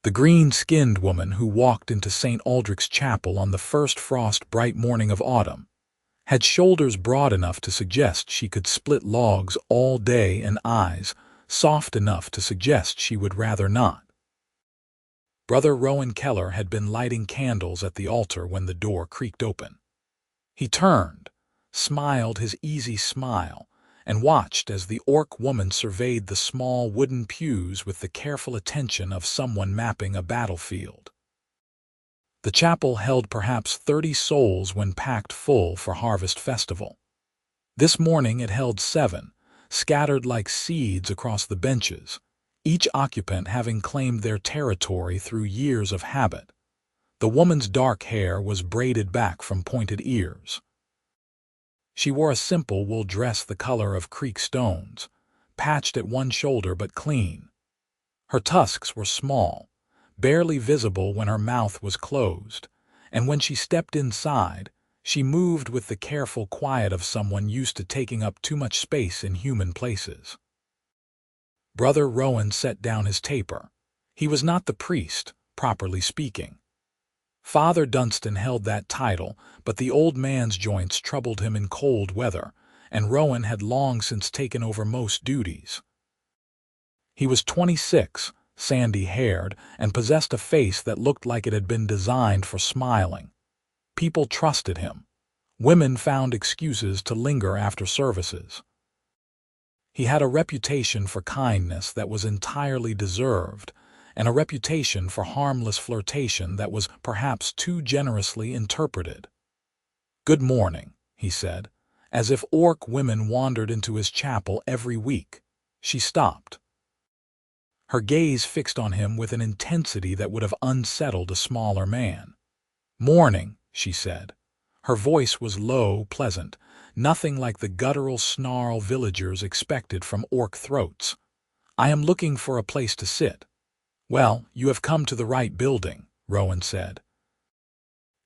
The green-skinned woman who walked into St. Aldrich's Chapel on the first frost-bright morning of autumn had shoulders broad enough to suggest she could split logs all day and eyes soft enough to suggest she would rather not. Brother Rowan Keller had been lighting candles at the altar when the door creaked open. He turned, smiled his easy smile, and watched as the orc woman surveyed the small wooden pews with the careful attention of someone mapping a battlefield. The chapel held perhaps 30 souls when packed full for Harvest Festival. This morning it held 7, scattered like seeds across the benches, each occupant having claimed their territory through years of habit. The woman's dark hair was braided back from pointed ears. She wore a simple wool dress the color of creek stones, patched at one shoulder but clean. Her tusks were small, barely visible when her mouth was closed, and when she stepped inside, she moved with the careful quiet of someone used to taking up too much space in human places. Brother Rowan set down his taper. He was not the priest, properly speaking. Father Dunstan held that title, but the old man's joints troubled him in cold weather, and Rowan had long since taken over most duties. He was 26, sandy-haired, and possessed a face that looked like it had been designed for smiling. People trusted him. Women found excuses to linger after services. He had a reputation for kindness that was entirely deserved, and a reputation for harmless flirtation that was perhaps too generously interpreted. "Good morning," he said, as if orc women wandered into his chapel every week. She stopped. Her gaze fixed on him with an intensity that would have unsettled a smaller man. "Morning," she said. Her voice was low, pleasant, nothing like the guttural snarl villagers expected from orc throats. "I am looking for a place to sit." "Well, you have come to the right building," Rowan said.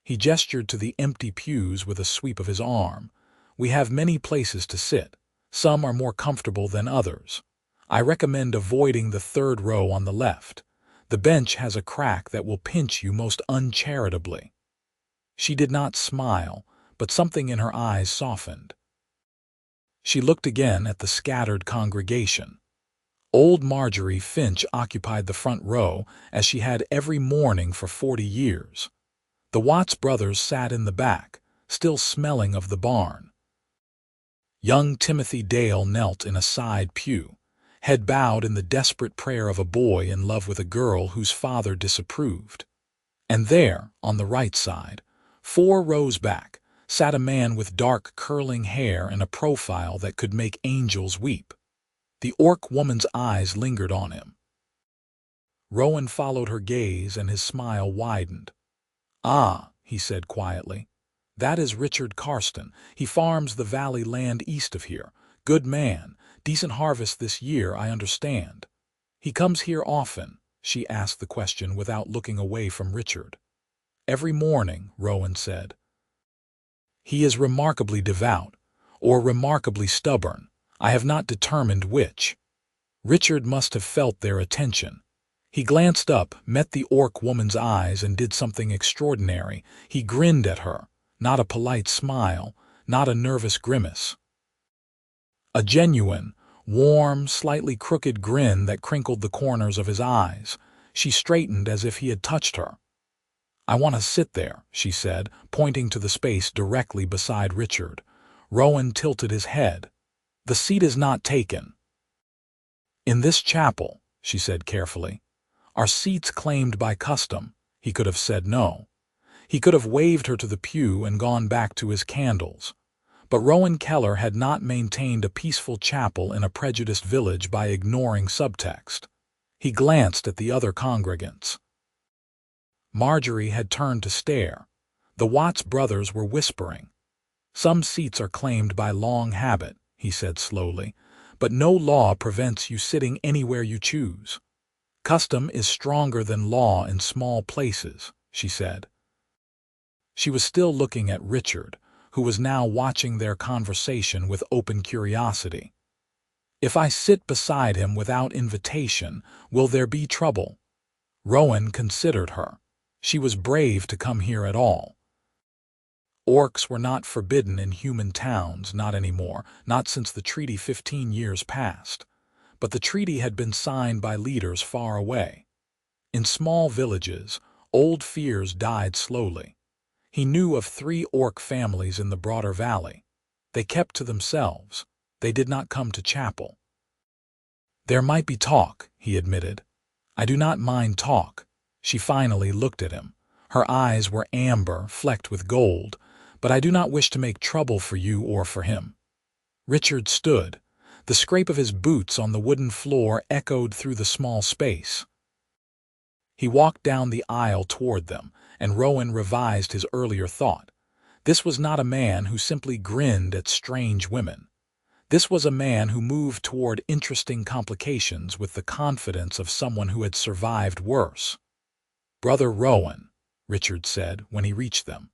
He gestured to the empty pews with a sweep of his arm. "We have many places to sit. Some are more comfortable than others. I recommend avoiding the 3rd row on the left. The bench has a crack that will pinch you most uncharitably." She did not smile, but something in her eyes softened. She looked again at the scattered congregation. Old Marjorie Finch occupied the front row, as she had every morning for 40 years. The Watts brothers sat in the back, still smelling of the barn. Young Timothy Dale knelt in a side pew, head bowed in the desperate prayer of a boy in love with a girl whose father disapproved. And there, on the right side, 4 rows back, sat a man with dark curling hair and a profile that could make angels weep. The orc woman's eyes lingered on him. Rowan followed her gaze and his smile widened. "Ah," he said quietly, "that is Richard Carston. He farms the valley land east of here. Good man. Decent harvest this year, I understand." "He comes here often?" She asked the question without looking away from Richard. "Every morning," Rowan said. "He is remarkably devout, or remarkably stubborn. I have not determined which." Richard must have felt their attention. He glanced up, met the orc woman's eyes, and did something extraordinary. He grinned at her, not a polite smile, not a nervous grimace. A genuine, warm, slightly crooked grin that crinkled the corners of his eyes. She straightened as if he had touched her. "I want to sit there," she said, pointing to the space directly beside Richard. Rowan tilted his head. "The seat is not taken." "In this chapel," she said carefully, "are seats claimed by custom." He could have said no. He could have waved her to the pew and gone back to his candles. But Rowan Keller had not maintained a peaceful chapel in a prejudiced village by ignoring subtext. He glanced at the other congregants. Marjorie had turned to stare. The Watts brothers were whispering. "Some seats are claimed by long habit," he said slowly, "but no law prevents you sitting anywhere you choose. Custom is stronger than law in small places," she said. She was still looking at Richard, who was now watching their conversation with open curiosity. "If I sit beside him without invitation, will there be trouble?" Rowan considered her. She was brave to come here at all. Orcs were not forbidden in human towns, not anymore, not since the treaty 15 years past. But the treaty had been signed by leaders far away. In small villages, old fears died slowly. He knew of 3 orc families in the broader valley. They kept to themselves. They did not come to chapel. There might be talk, he admitted. I do not mind talk. She finally looked at him. Her eyes were amber, flecked with gold, but I do not wish to make trouble for you or for him. Richard stood. The scrape of his boots on the wooden floor echoed through the small space. He walked down the aisle toward them, and Rowan revised his earlier thought. This was not a man who simply grinned at strange women. This was a man who moved toward interesting complications with the confidence of someone who had survived worse. "Brother Rowan," Richard said when he reached them.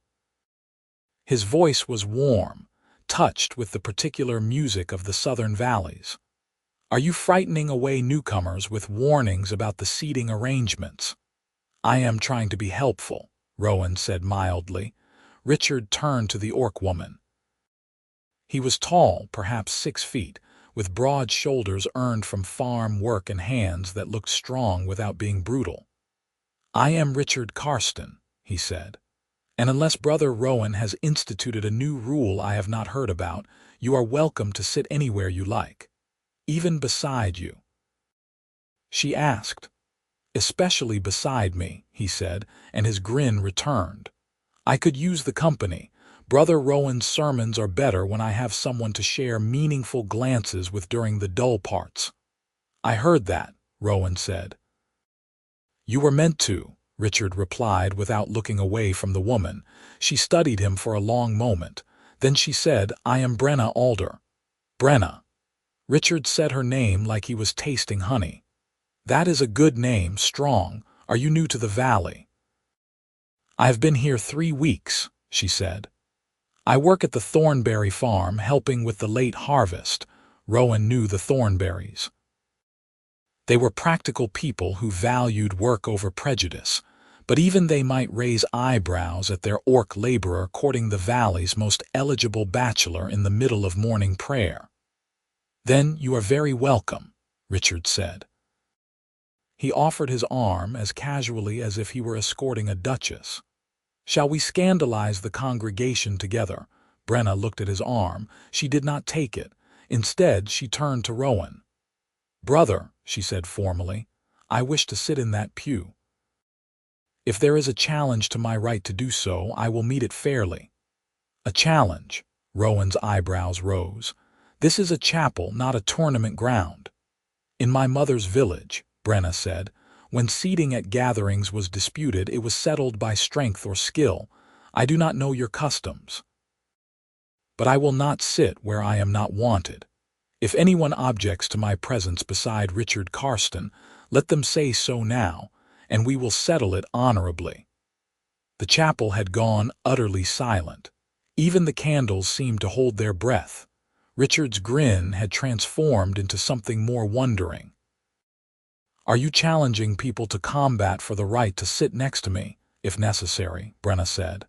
His voice was warm, touched with the particular music of the southern valleys. "Are you frightening away newcomers with warnings about the seating arrangements?" "I am trying to be helpful," Rowan said mildly. Richard turned to the orc woman. He was tall, perhaps 6 feet, with broad shoulders earned from farm work and hands that looked strong without being brutal. "I am Richard Karsten," he said, "and unless Brother Rowan has instituted a new rule I have not heard about, you are welcome to sit anywhere you like, even beside you." She asked. "Especially beside me," he said, and his grin returned. "I could use the company. Brother Rowan's sermons are better when I have someone to share meaningful glances with during the dull parts." "I heard that," Rowan said. "You were meant to," Richard replied without looking away from the woman. She studied him for a long moment. Then she said, "I am Brenna Alder." "Brenna." Richard said her name like he was tasting honey. "That is a good name, strong. Are you new to the valley?" "I have been here 3 weeks," she said. "I work at the Thornberry farm, helping with the late harvest." Rowan knew the Thornberries. They were practical people who valued work over prejudice, but even they might raise eyebrows at their orc laborer courting the valley's most eligible bachelor in the middle of morning prayer. "Then you are very welcome," Richard said. He offered his arm as casually as if he were escorting a duchess. "Shall we scandalize the congregation together?" Brenna looked at his arm. She did not take it. Instead, she turned to Rowan. "Brother," she said formally, "I wish to sit in that pew. If there is a challenge to my right to do so, I will meet it fairly." "A challenge?" Rowan's eyebrows rose. "This is a chapel, not a tournament ground." "In my mother's village," Brenna said, "when seating at gatherings was disputed, it was settled by strength or skill. I do not know your customs. But I will not sit where I am not wanted. If anyone objects to my presence beside Richard Karsten, let them say so now, and we will settle it honorably." The chapel had gone utterly silent. Even the candles seemed to hold their breath. Richard's grin had transformed into something more wondering. "Are you challenging people to combat for the right to sit next to me, if necessary?" Brenna said.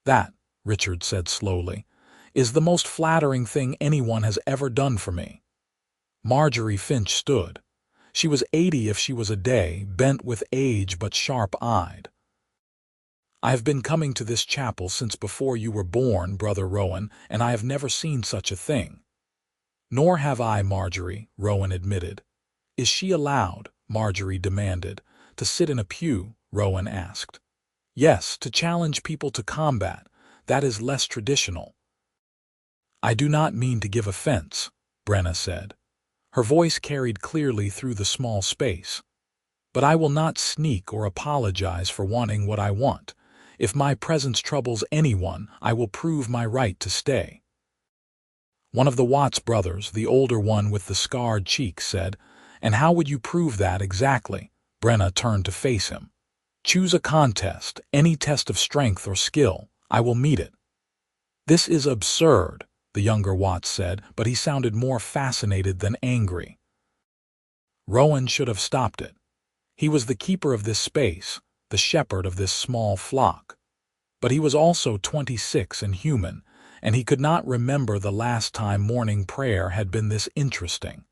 "That," Richard said slowly, "is the most flattering thing anyone has ever done for me." Marjorie Finch stood. She was 80 if she was a day, bent with age but sharp-eyed. "I have been coming to this chapel since before you were born, Brother Rowan, and I have never seen such a thing." "Nor have I, Marjorie," Rowan admitted. "Is she allowed?" Marjorie demanded. "To sit in a pew?" Rowan asked. "Yes, to challenge people to combat. That is less traditional." "I do not mean to give offense," Brenna said. Her voice carried clearly through the small space. "But I will not sneak or apologize for wanting what I want. If my presence troubles anyone, I will prove my right to stay." One of the Watts brothers, the older one with the scarred cheek, said, "And how would you prove that exactly?" Brenna turned to face him. "Choose a contest, any test of strength or skill. I will meet it." "This is absurd," the younger Watts said, but he sounded more fascinated than angry. Rowan should have stopped it. He was the keeper of this space, the shepherd of this small flock. But he was also 26 and human, and he could not remember the last time morning prayer had been this interesting.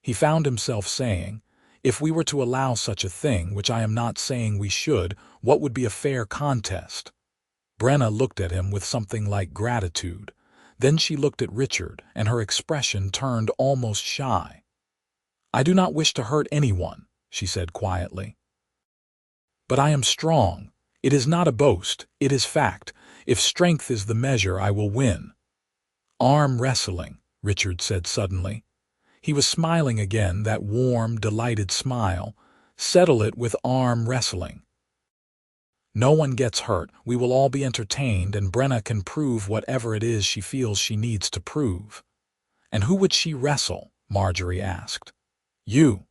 He found himself saying, if we were to allow such a thing, which I am not saying we should, what would be a fair contest? Brenna looked at him with something like gratitude. Then she looked at Richard, and her expression turned almost shy. I do not wish to hurt anyone, she said quietly. But I am strong. It is not a boast, it is fact. If strength is the measure, I will win. Arm-wrestling, Richard said suddenly. He was smiling again, that warm, delighted smile. Settle it with arm-wrestling. No one gets hurt, we will all be entertained, and Brenna can prove whatever it is she feels she needs to prove. And who would she wrestle? Marjorie asked. You.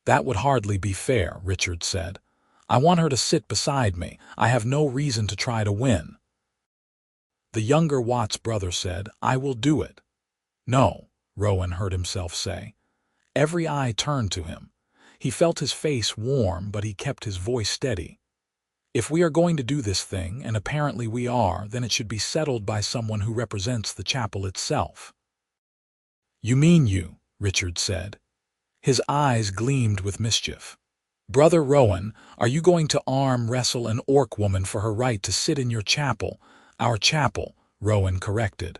That would hardly be fair, Richard said. I want her to sit beside me. I have no reason to try to win. The younger Watts brother said, I will do it. No, Rowan heard himself say. Every eye turned to him. He felt his face warm, but he kept his voice steady. If we are going to do this thing, and apparently we are, then it should be settled by someone who represents the chapel itself. You mean you, Richard said. His eyes gleamed with mischief. Brother Rowan, are you going to arm-wrestle an orc woman for her right to sit in your chapel? Our chapel, Rowan corrected.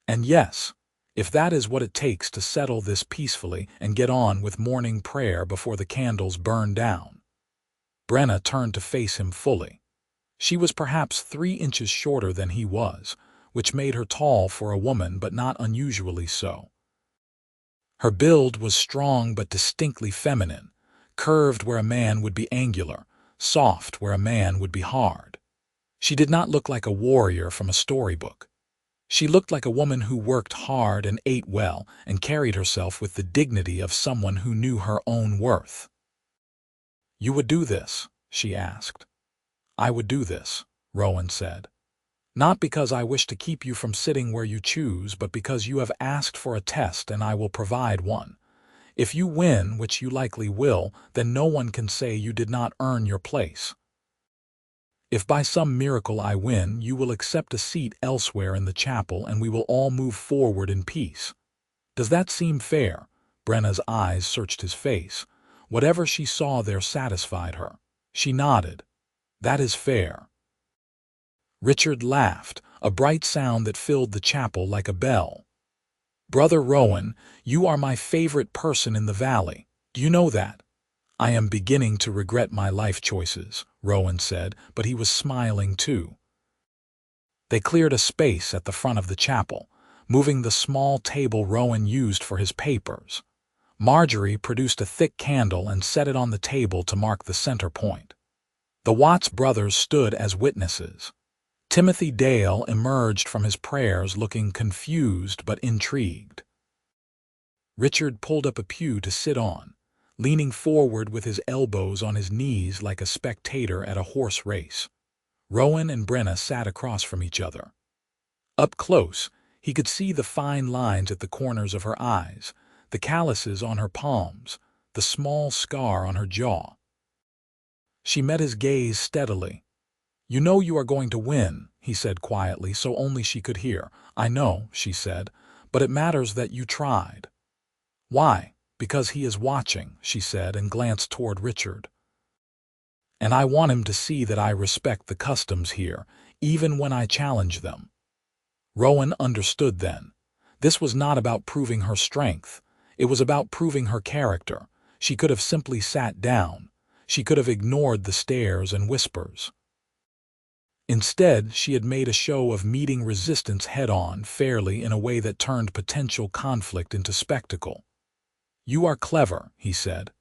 And yes, if that is what it takes to settle this peacefully and get on with morning prayer before the candles burn down. Brenna turned to face him fully. She was perhaps 3 inches shorter than he was, which made her tall for a woman but not unusually so. Her build was strong but distinctly feminine, curved where a man would be angular, soft where a man would be hard. She did not look like a warrior from a storybook. She looked like a woman who worked hard and ate well and carried herself with the dignity of someone who knew her own worth. You would do this? She asked. I would do this, Rowan said. Not because I wish to keep you from sitting where you choose, but because you have asked for a test and I will provide one. If you win, which you likely will, then no one can say you did not earn your place. If by some miracle I win, you will accept a seat elsewhere in the chapel and we will all move forward in peace. Does that seem fair? Brenna's eyes searched his face. Whatever she saw there satisfied her. She nodded. That is fair. Richard laughed, a bright sound that filled the chapel like a bell. Brother Rowan, you are my favorite person in the valley. Do you know that? I am beginning to regret my life choices, Rowan said, but he was smiling too. They cleared a space at the front of the chapel, moving the small table Rowan used for his papers. Marjorie produced a thick candle and set it on the table to mark the center point. The Watts brothers stood as witnesses. Timothy Dale emerged from his prayers looking confused but intrigued. Richard pulled up a pew to sit on, leaning forward with his elbows on his knees like a spectator at a horse race. Rowan and Brenna sat across from each other. Up close, he could see the fine lines at the corners of her eyes, the calluses on her palms, the small scar on her jaw. She met his gaze steadily. You know you are going to win, he said quietly, so only she could hear. I know, she said, but it matters that you tried. Why? Because he is watching, she said, and glanced toward Richard. And I want him to see that I respect the customs here, even when I challenge them. Rowan understood then. This was not about proving her strength. It was about proving her character. She could have simply sat down. She could have ignored the stares and whispers. Instead, she had made a show of meeting resistance head-on, fairly, in a way that turned potential conflict into spectacle. You are clever, he said.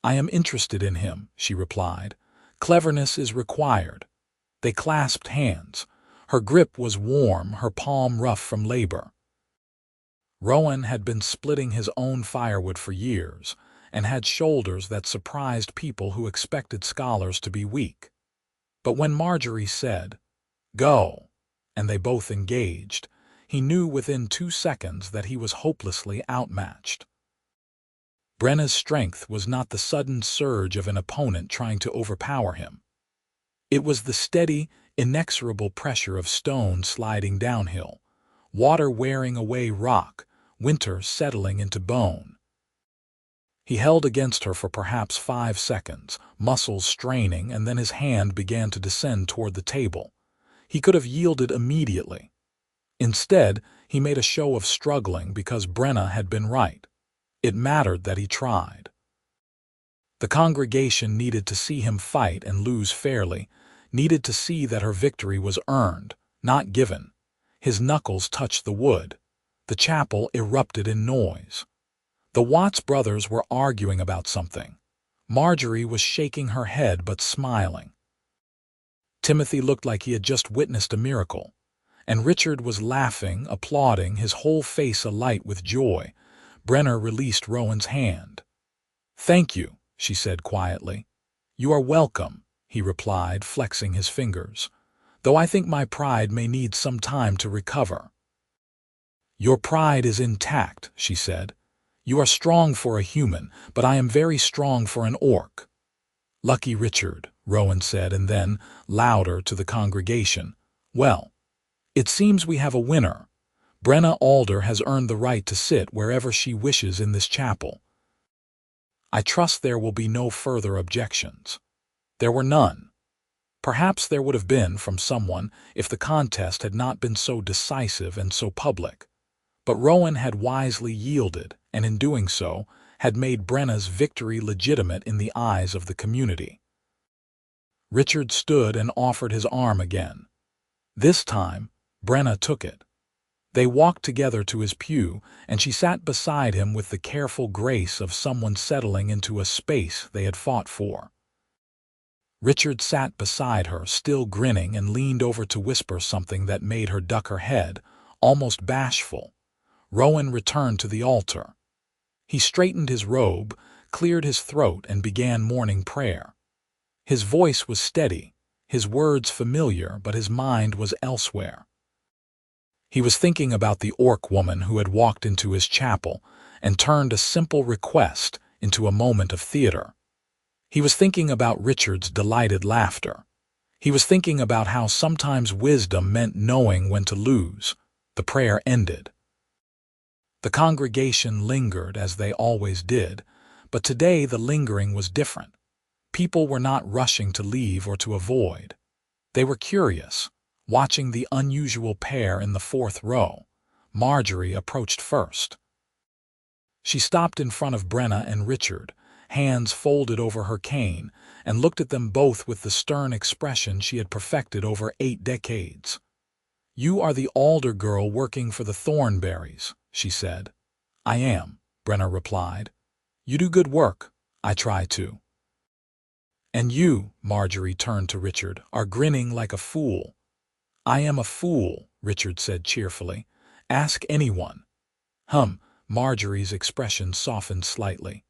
I am interested in him, she replied. Cleverness is required. They clasped hands. Her grip was warm, her palm rough from labor. Rowan had been splitting his own firewood for years, and had shoulders that surprised people who expected scholars to be weak. But when Marjorie said, "Go," and they both engaged, he knew within 2 seconds that he was hopelessly outmatched. Brenna's strength was not the sudden surge of an opponent trying to overpower him. It was the steady, inexorable pressure of stone sliding downhill, water wearing away rock, winter settling into bone. He held against her for perhaps 5 seconds, muscles straining, and then his hand began to descend toward the table. He could have yielded immediately. Instead, he made a show of struggling because Brenna had been right. It mattered that he tried. The congregation needed to see him fight and lose fairly, needed to see that her victory was earned, not given. His knuckles touched the wood. The chapel erupted in noise. The Watts brothers were arguing about something. Marjorie was shaking her head but smiling. Timothy looked like he had just witnessed a miracle. And Richard was laughing, applauding, his whole face alight with joy. Brenna released Rowan's hand. "Thank you," she said quietly. "You are welcome," he replied, flexing his fingers, "though I think my pride may need some time to recover." "Your pride is intact," she said. "You are strong for a human, but I am very strong for an orc." "Lucky Richard," Rowan said, and then, louder to the congregation, "Well, it seems we have a winner. Brenna Alder has earned the right to sit wherever she wishes in this chapel. I trust there will be no further objections." There were none. Perhaps there would have been from someone if the contest had not been so decisive and so public. But Rowan had wisely yielded, and in doing so, had made Brenna's victory legitimate in the eyes of the community. Richard stood and offered his arm again. This time, Brenna took it. They walked together to his pew, and she sat beside him with the careful grace of someone settling into a space they had fought for. Richard sat beside her, still grinning, and leaned over to whisper something that made her duck her head, almost bashful. Rowan returned to the altar. He straightened his robe, cleared his throat, and began morning prayer. His voice was steady, his words familiar, but his mind was elsewhere. He was thinking about the orc woman who had walked into his chapel and turned a simple request into a moment of theater. He was thinking about Richard's delighted laughter. He was thinking about how sometimes wisdom meant knowing when to lose. The prayer ended. The congregation lingered as they always did, but today the lingering was different. People were not rushing to leave or to avoid. They were curious, watching the unusual pair in the 4th row. Marjorie approached first. She stopped in front of Brenna and Richard, hands folded over her cane, and looked at them both with the stern expression she had perfected over 8 decades. "You are the alder girl working for the Thornberries," she said. "I am," Brenna replied. "You do good work. I try to." "And you," Marjorie turned to Richard, "are grinning like a fool." "I am a fool," Richard said cheerfully. "Ask anyone." Marjorie's expression softened slightly.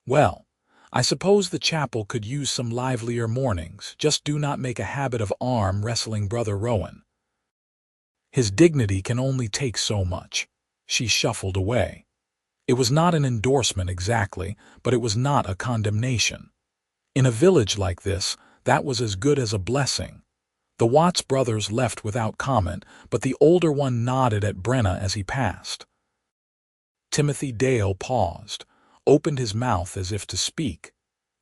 "Well, I suppose the chapel could use some livelier mornings. Just do not make a habit of arm-wrestling Brother Rowan. His dignity can only take so much." She shuffled away. It was not an endorsement exactly, but it was not a condemnation. In a village like this, that was as good as a blessing. The Watts brothers left without comment, but the older one nodded at Brenna as he passed. Timothy Dale paused, opened his mouth as if to speak,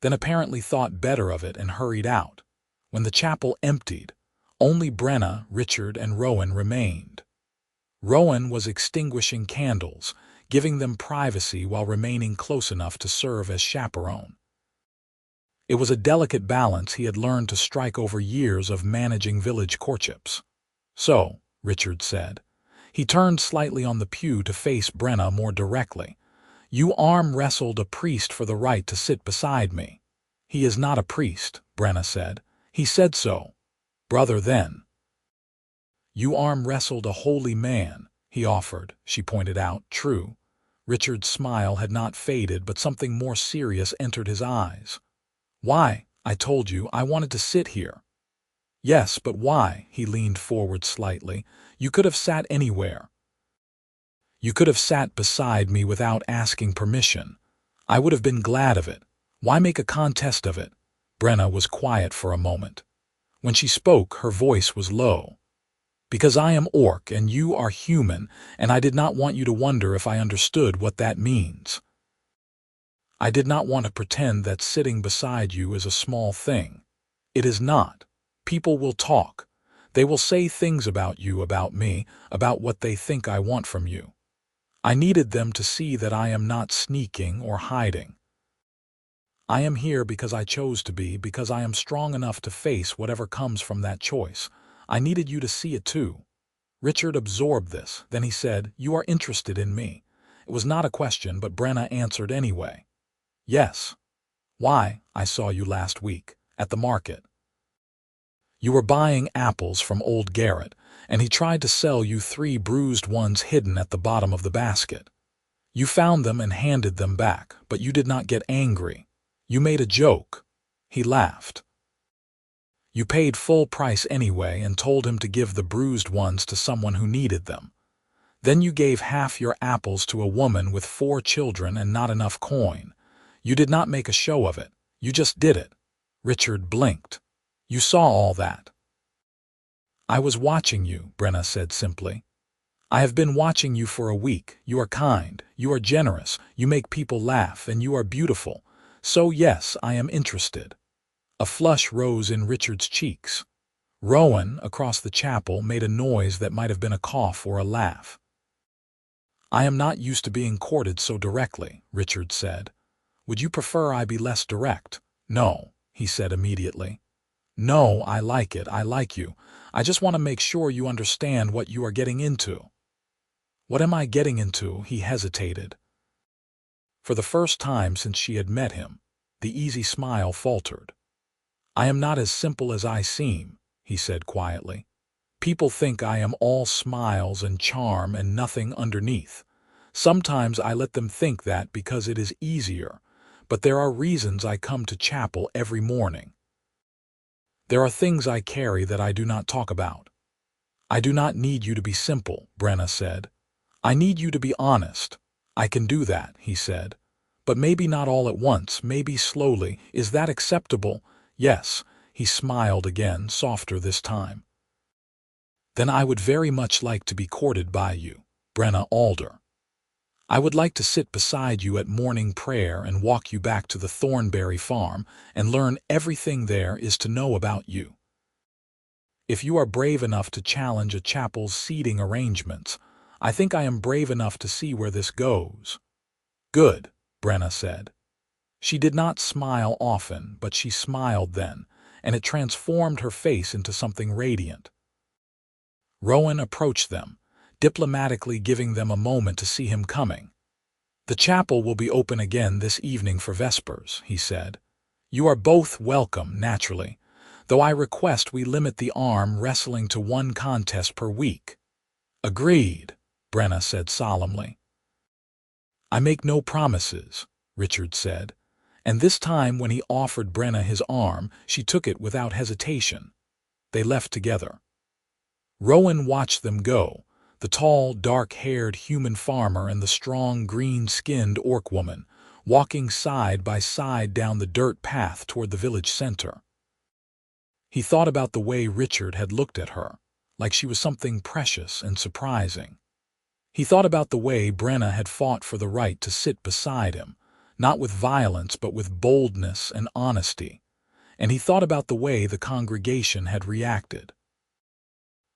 then apparently thought better of it and hurried out. When the chapel emptied, only Brenna, Richard, and Rowan remained. Rowan was extinguishing candles, giving them privacy while remaining close enough to serve as chaperone. It was a delicate balance he had learned to strike over years of managing village courtships. "So," Richard said. He turned slightly on the pew to face Brenna more directly. "You arm-wrestled a priest for the right to sit beside me." "He is not a priest," Brenna said. "He said so." "Brother, then." "You arm-wrestled a holy man," he offered, she pointed out. "True." Richard's smile had not faded, but something more serious entered his eyes. "Why? I told you I wanted to sit here." "Yes, but why?" He leaned forward slightly. "You could have sat anywhere. You could have sat beside me without asking permission. I would have been glad of it. Why make a contest of it? Brenna was quiet for a moment. When she spoke, her voice was low. Because I am orc and you are human, and I did not want you to wonder if I understood what that means. I did not want to pretend that sitting beside you is a small thing. It is not. People will talk. They will say things about you, about me, about what they think I want from you. I needed them to see that I am not sneaking or hiding. I am here because I chose to be, because I am strong enough to face whatever comes from that choice. I needed you to see it too. Richard absorbed this. Then he said, "You are interested in me." It was not a question, but Brenna answered anyway. "Yes." "Why? I saw you last week, at the market. You were buying apples from old Garrett, and he tried to sell you 3 bruised ones hidden at the bottom of the basket. You found them and handed them back, but you did not get angry. You made a joke." He laughed. "You paid full price anyway and told him to give the bruised ones to someone who needed them. Then you gave half your apples to a woman with 4 children and not enough coin. You did not make a show of it. You just did it." Richard blinked. "You saw all that." "I was watching you," Brenna said simply. "I have been watching you for a week. You are kind, you are generous, you make people laugh, and you are beautiful. So yes, I am interested." A flush rose in Richard's cheeks. Rowan, across the chapel, made a noise that might have been a cough or a laugh. "I am not used to being courted so directly," Richard said. "Would you prefer I be less direct?" "No," he said immediately. "No, I like it. I like you. I just want to make sure you understand what you are getting into." "What am I getting into?" He hesitated. For the first time since she had met him, the easy smile faltered. "I am not as simple as I seem," he said quietly. "People think I am all smiles and charm and nothing underneath. Sometimes I let them think that because it is easier, but there are reasons I come to chapel every morning. There are things I carry that I do not talk about." "I do not need you to be simple," Brenna said. "I need you to be honest." "I can do that," he said. "But maybe not all at once, maybe slowly. Is that acceptable?" "Yes." He smiled again, softer this time. "Then I would very much like to be courted by you, Brenna Alder. I would like to sit beside you at morning prayer and walk you back to the Thornberry farm and learn everything there is to know about you. If you are brave enough to challenge a chapel's seating arrangements, I think I am brave enough to see where this goes." "Good," Brenna said. She did not smile often, but she smiled then, and it transformed her face into something radiant. Rowan approached them, diplomatically giving them a moment to see him coming. "The chapel will be open again this evening for Vespers," he said. "You are both welcome, naturally, though I request we limit the arm-wrestling to 1 contest per week." "Agreed," Brenna said solemnly. "I make no promises," Richard said, and this time when he offered Brenna his arm, she took it without hesitation. They left together. Rowan watched them go, the tall, dark-haired human farmer and the strong, green-skinned orc woman, walking side by side down the dirt path toward the village center. He thought about the way Richard had looked at her, like she was something precious and surprising. He thought about the way Brenna had fought for the right to sit beside him, not with violence but with boldness and honesty, and he thought about the way the congregation had reacted.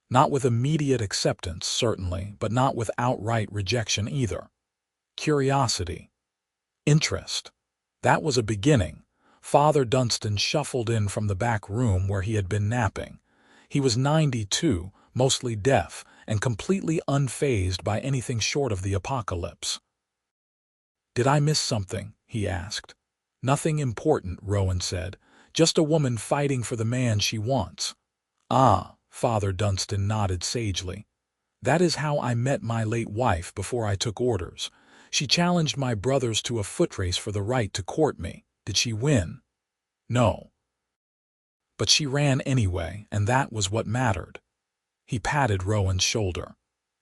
Not with immediate acceptance, certainly, but not with outright rejection either. Curiosity. Interest. That was a beginning. Father Dunstan shuffled in from the back room where he had been napping. He was 92, mostly deaf, and completely unfazed by anything short of the apocalypse. "Did I miss something?" he asked. "Nothing important," Rowan said. "Just a woman fighting for the man she wants." "Ah," Father Dunstan nodded sagely. "That is how I met my late wife before I took orders. She challenged my brothers to a foot race for the right to court me. Did she win? No. But she ran anyway, and that was what mattered." He patted Rowan's shoulder.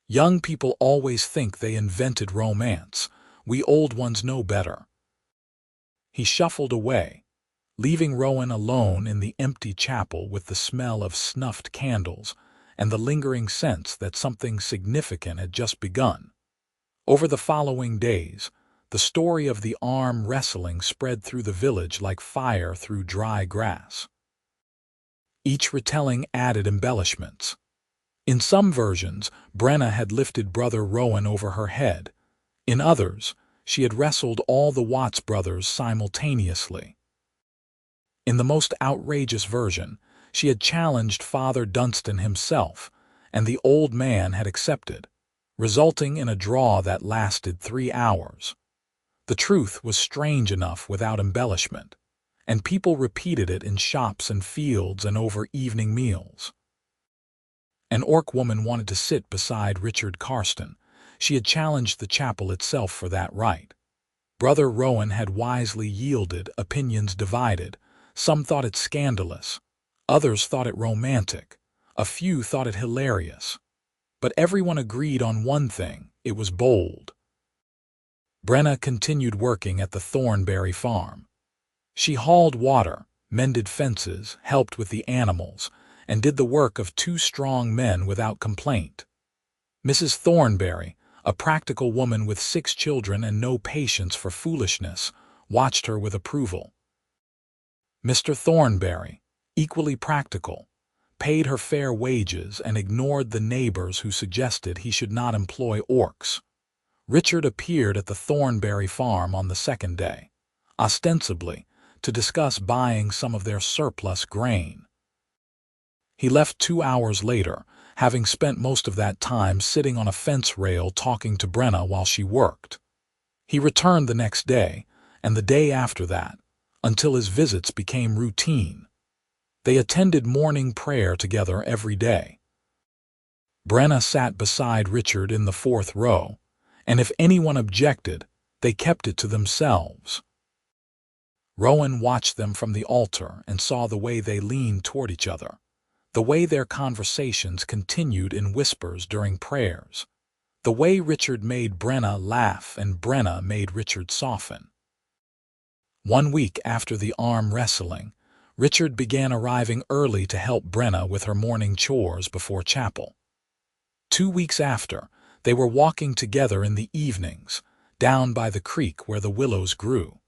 "Young people always think they invented romance. We old ones know better." He shuffled away, leaving Rowan alone in the empty chapel with the smell of snuffed candles and the lingering sense that something significant had just begun. Over the following days, the story of the arm wrestling spread through the village like fire through dry grass. Each retelling added embellishments. In some versions, Brenna had lifted Brother Rowan over her head. In others, she had wrestled all the Watts brothers simultaneously. In the most outrageous version, she had challenged Father Dunstan himself, and the old man had accepted, resulting in a draw that lasted 3 hours. The truth was strange enough without embellishment, and people repeated it in shops and fields and over evening meals. An orc woman wanted to sit beside Richard Carston. She had challenged the chapel itself for that right. Brother Rowan had wisely yielded, opinions divided. Some thought it scandalous, others thought it romantic, a few thought it hilarious. But everyone agreed on one thing: it was bold. Brenna continued working at the Thornberry farm. She hauled water, mended fences, helped with the animals, and did the work of 2 strong men without complaint. Mrs. Thornberry, a practical woman with 6 children and no patience for foolishness, watched her with approval. Mr. Thornberry, equally practical, paid her fair wages and ignored the neighbors who suggested he should not employ orcs. Richard appeared at the Thornberry farm on the 2nd day, ostensibly to discuss buying some of their surplus grain. He left 2 hours later, having spent most of that time sitting on a fence rail talking to Brenna while she worked. He returned the next day, and the day after that, until his visits became routine. They attended morning prayer together every day. Brenna sat beside Richard in the 4th row, and if anyone objected, they kept it to themselves. Rowan watched them from the altar and saw the way they leaned toward each other, the way their conversations continued in whispers during prayers, the way Richard made Brenna laugh and Brenna made Richard soften. 1 week after the arm wrestling, Richard began arriving early to help Brenna with her morning chores before chapel. 2 weeks after, they were walking together in the evenings, down by the creek where the willows grew.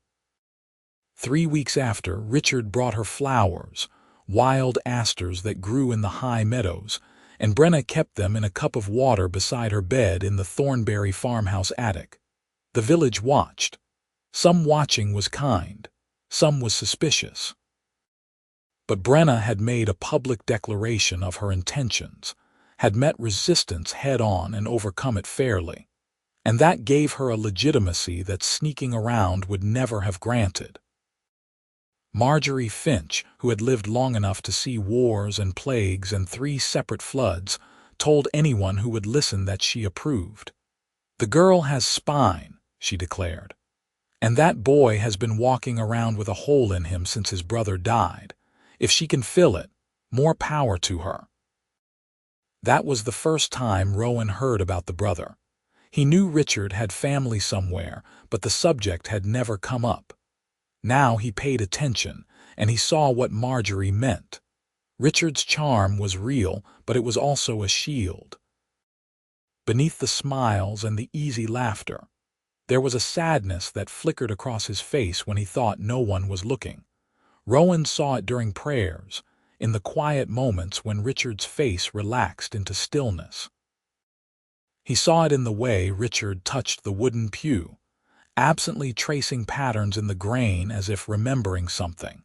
3 weeks after, Richard brought her flowers, wild asters that grew in the high meadows, and Brenna kept them in a cup of water beside her bed in the Thornberry farmhouse attic. The village watched. Some watching was kind, some was suspicious. But Brenna had made a public declaration of her intentions, had met resistance head-on and overcome it fairly, and that gave her a legitimacy that sneaking around would never have granted. Marjorie Finch, who had lived long enough to see wars and plagues and 3 separate floods, told anyone who would listen that she approved. "The girl has spine," she declared, "and that boy has been walking around with a hole in him since his brother died. If she can fill it, more power to her." That was the first time Rowan heard about the brother. He knew Richard had family somewhere, but the subject had never come up. Now he paid attention, and he saw what Marjorie meant. Richard's charm was real, but it was also a shield. Beneath the smiles and the easy laughter, there was a sadness that flickered across his face when he thought no one was looking. Rowan saw it during prayers, in the quiet moments when Richard's face relaxed into stillness. He saw it in the way Richard touched the wooden pew, absently tracing patterns in the grain as if remembering something.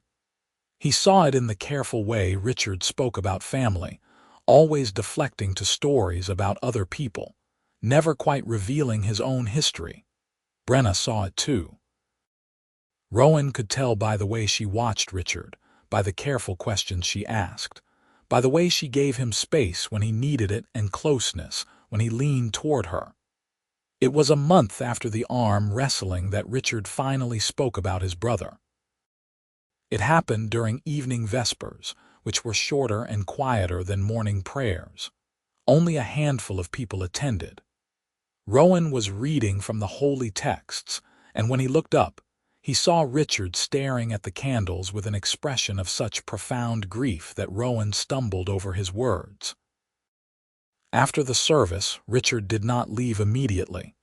He saw it in the careful way Richard spoke about family, always deflecting to stories about other people, never quite revealing his own history. Brenna saw it too. Rowan could tell by the way she watched Richard, by the careful questions she asked, by the way she gave him space when he needed it and closeness when he leaned toward her. It was a month after the arm wrestling that Richard finally spoke about his brother. It happened during evening vespers, which were shorter and quieter than morning prayers. Only a handful of people attended. Rowan was reading from the holy texts, and when he looked up, He saw Richard staring at the candles with an expression of such profound grief that Rowan stumbled over his words. After the service, Richard did not leave immediately.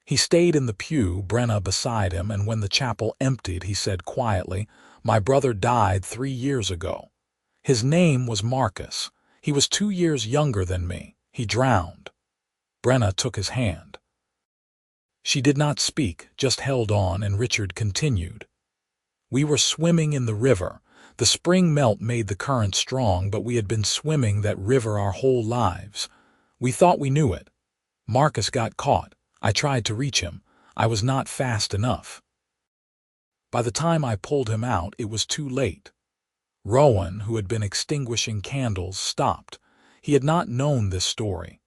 He stayed in the pew, Brenna beside him, and when the chapel emptied, he said quietly, "My brother died 3 years ago. His name was Marcus. He was 2 years younger than me. He drowned." Brenna took his hand. She did not speak, just held on, and Richard continued. "We were swimming in the river. The spring melt made the current strong, but we had been swimming that river our whole lives. We thought we knew it. Marcus got caught. I tried to reach him. I was not fast enough. By the time I pulled him out, it was too late." Rowan, who had been extinguishing candles, stopped. He had not known this story.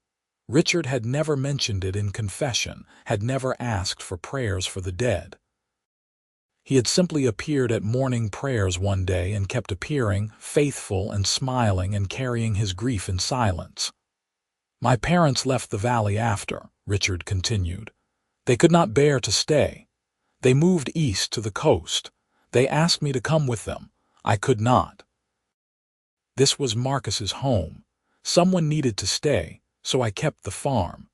Richard had never mentioned it in confession, had never asked for prayers for the dead. He had simply appeared at morning prayers one day and kept appearing, faithful and smiling and carrying his grief in silence. "My parents left the valley after," Richard continued. "They could not bear to stay. They moved east to the coast. They asked me to come with them. I could not. This was Marcus's home. Someone needed to stay, so I kept the farm.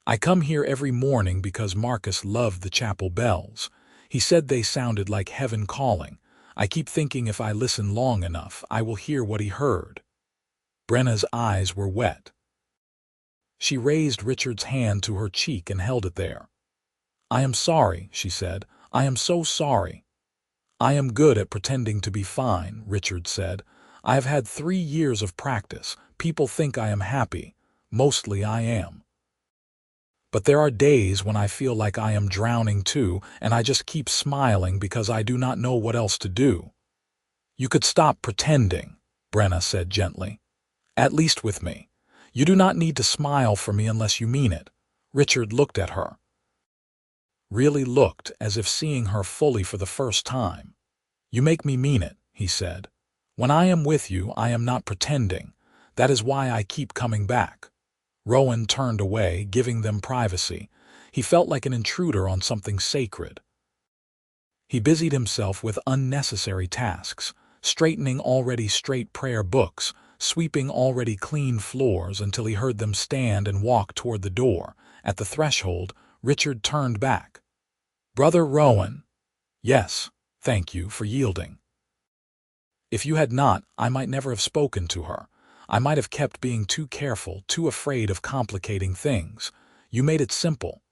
I come here every morning because Marcus loved the chapel bells. He said they sounded like heaven calling. I keep thinking if I listen long enough, I will hear what he heard." Brenna's eyes were wet. She raised Richard's hand to her cheek and held it there. "I am sorry," she said. "I am so sorry." "I am good at pretending to be fine," Richard said. "I have had 3 years of practice. People think I am happy. Mostly I am. But there are days when I feel like I am drowning too, and I just keep smiling because I do not know what else to do." "You could stop pretending," Brenna said gently. "At least with me. You do not need to smile for me unless you mean it." Richard looked at her. Really looked, as if seeing her fully for the first time. "You make me mean it," he said. "When I am with you, I am not pretending. That is why I keep coming back." Rowan turned away, giving them privacy. He felt like an intruder on something sacred. He busied himself with unnecessary tasks, straightening already straight prayer books, sweeping already clean floors until he heard them stand and walk toward the door. At the threshold, Richard turned back. "Brother Rowan." "Yes, thank you for yielding." "If you had not, I might never have spoken to her. I might have kept being too careful, too afraid of complicating things. You made it simple.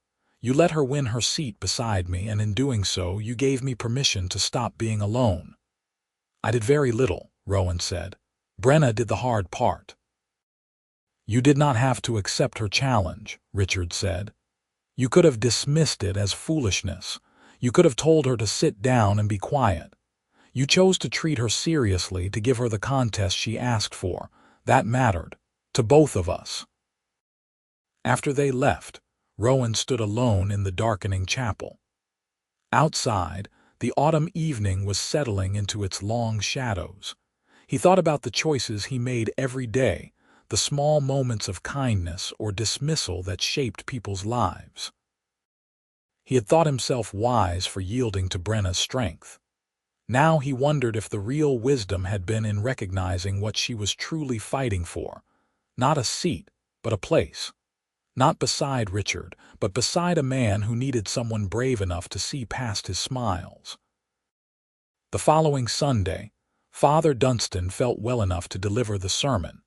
You let her win her seat beside me, and in doing so, you gave me permission to stop being alone." "I did very little," Rowan said. "Brenna did the hard part." "You did not have to accept her challenge," Richard said. "You could have dismissed it as foolishness. You could have told her to sit down and be quiet. You chose to treat her seriously, to give her the contest she asked for. That mattered. To both of us." After they left, Rowan stood alone in the darkening chapel. Outside, the autumn evening was settling into its long shadows. He thought about the choices he made every day, the small moments of kindness or dismissal that shaped people's lives. He had thought himself wise for yielding to Brenna's strength. Now he wondered if the real wisdom had been in recognizing what she was truly fighting for. Not a seat, but a place. Not beside Richard, but beside a man who needed someone brave enough to see past his smiles. The following Sunday, Father Dunstan felt well enough to deliver the sermon.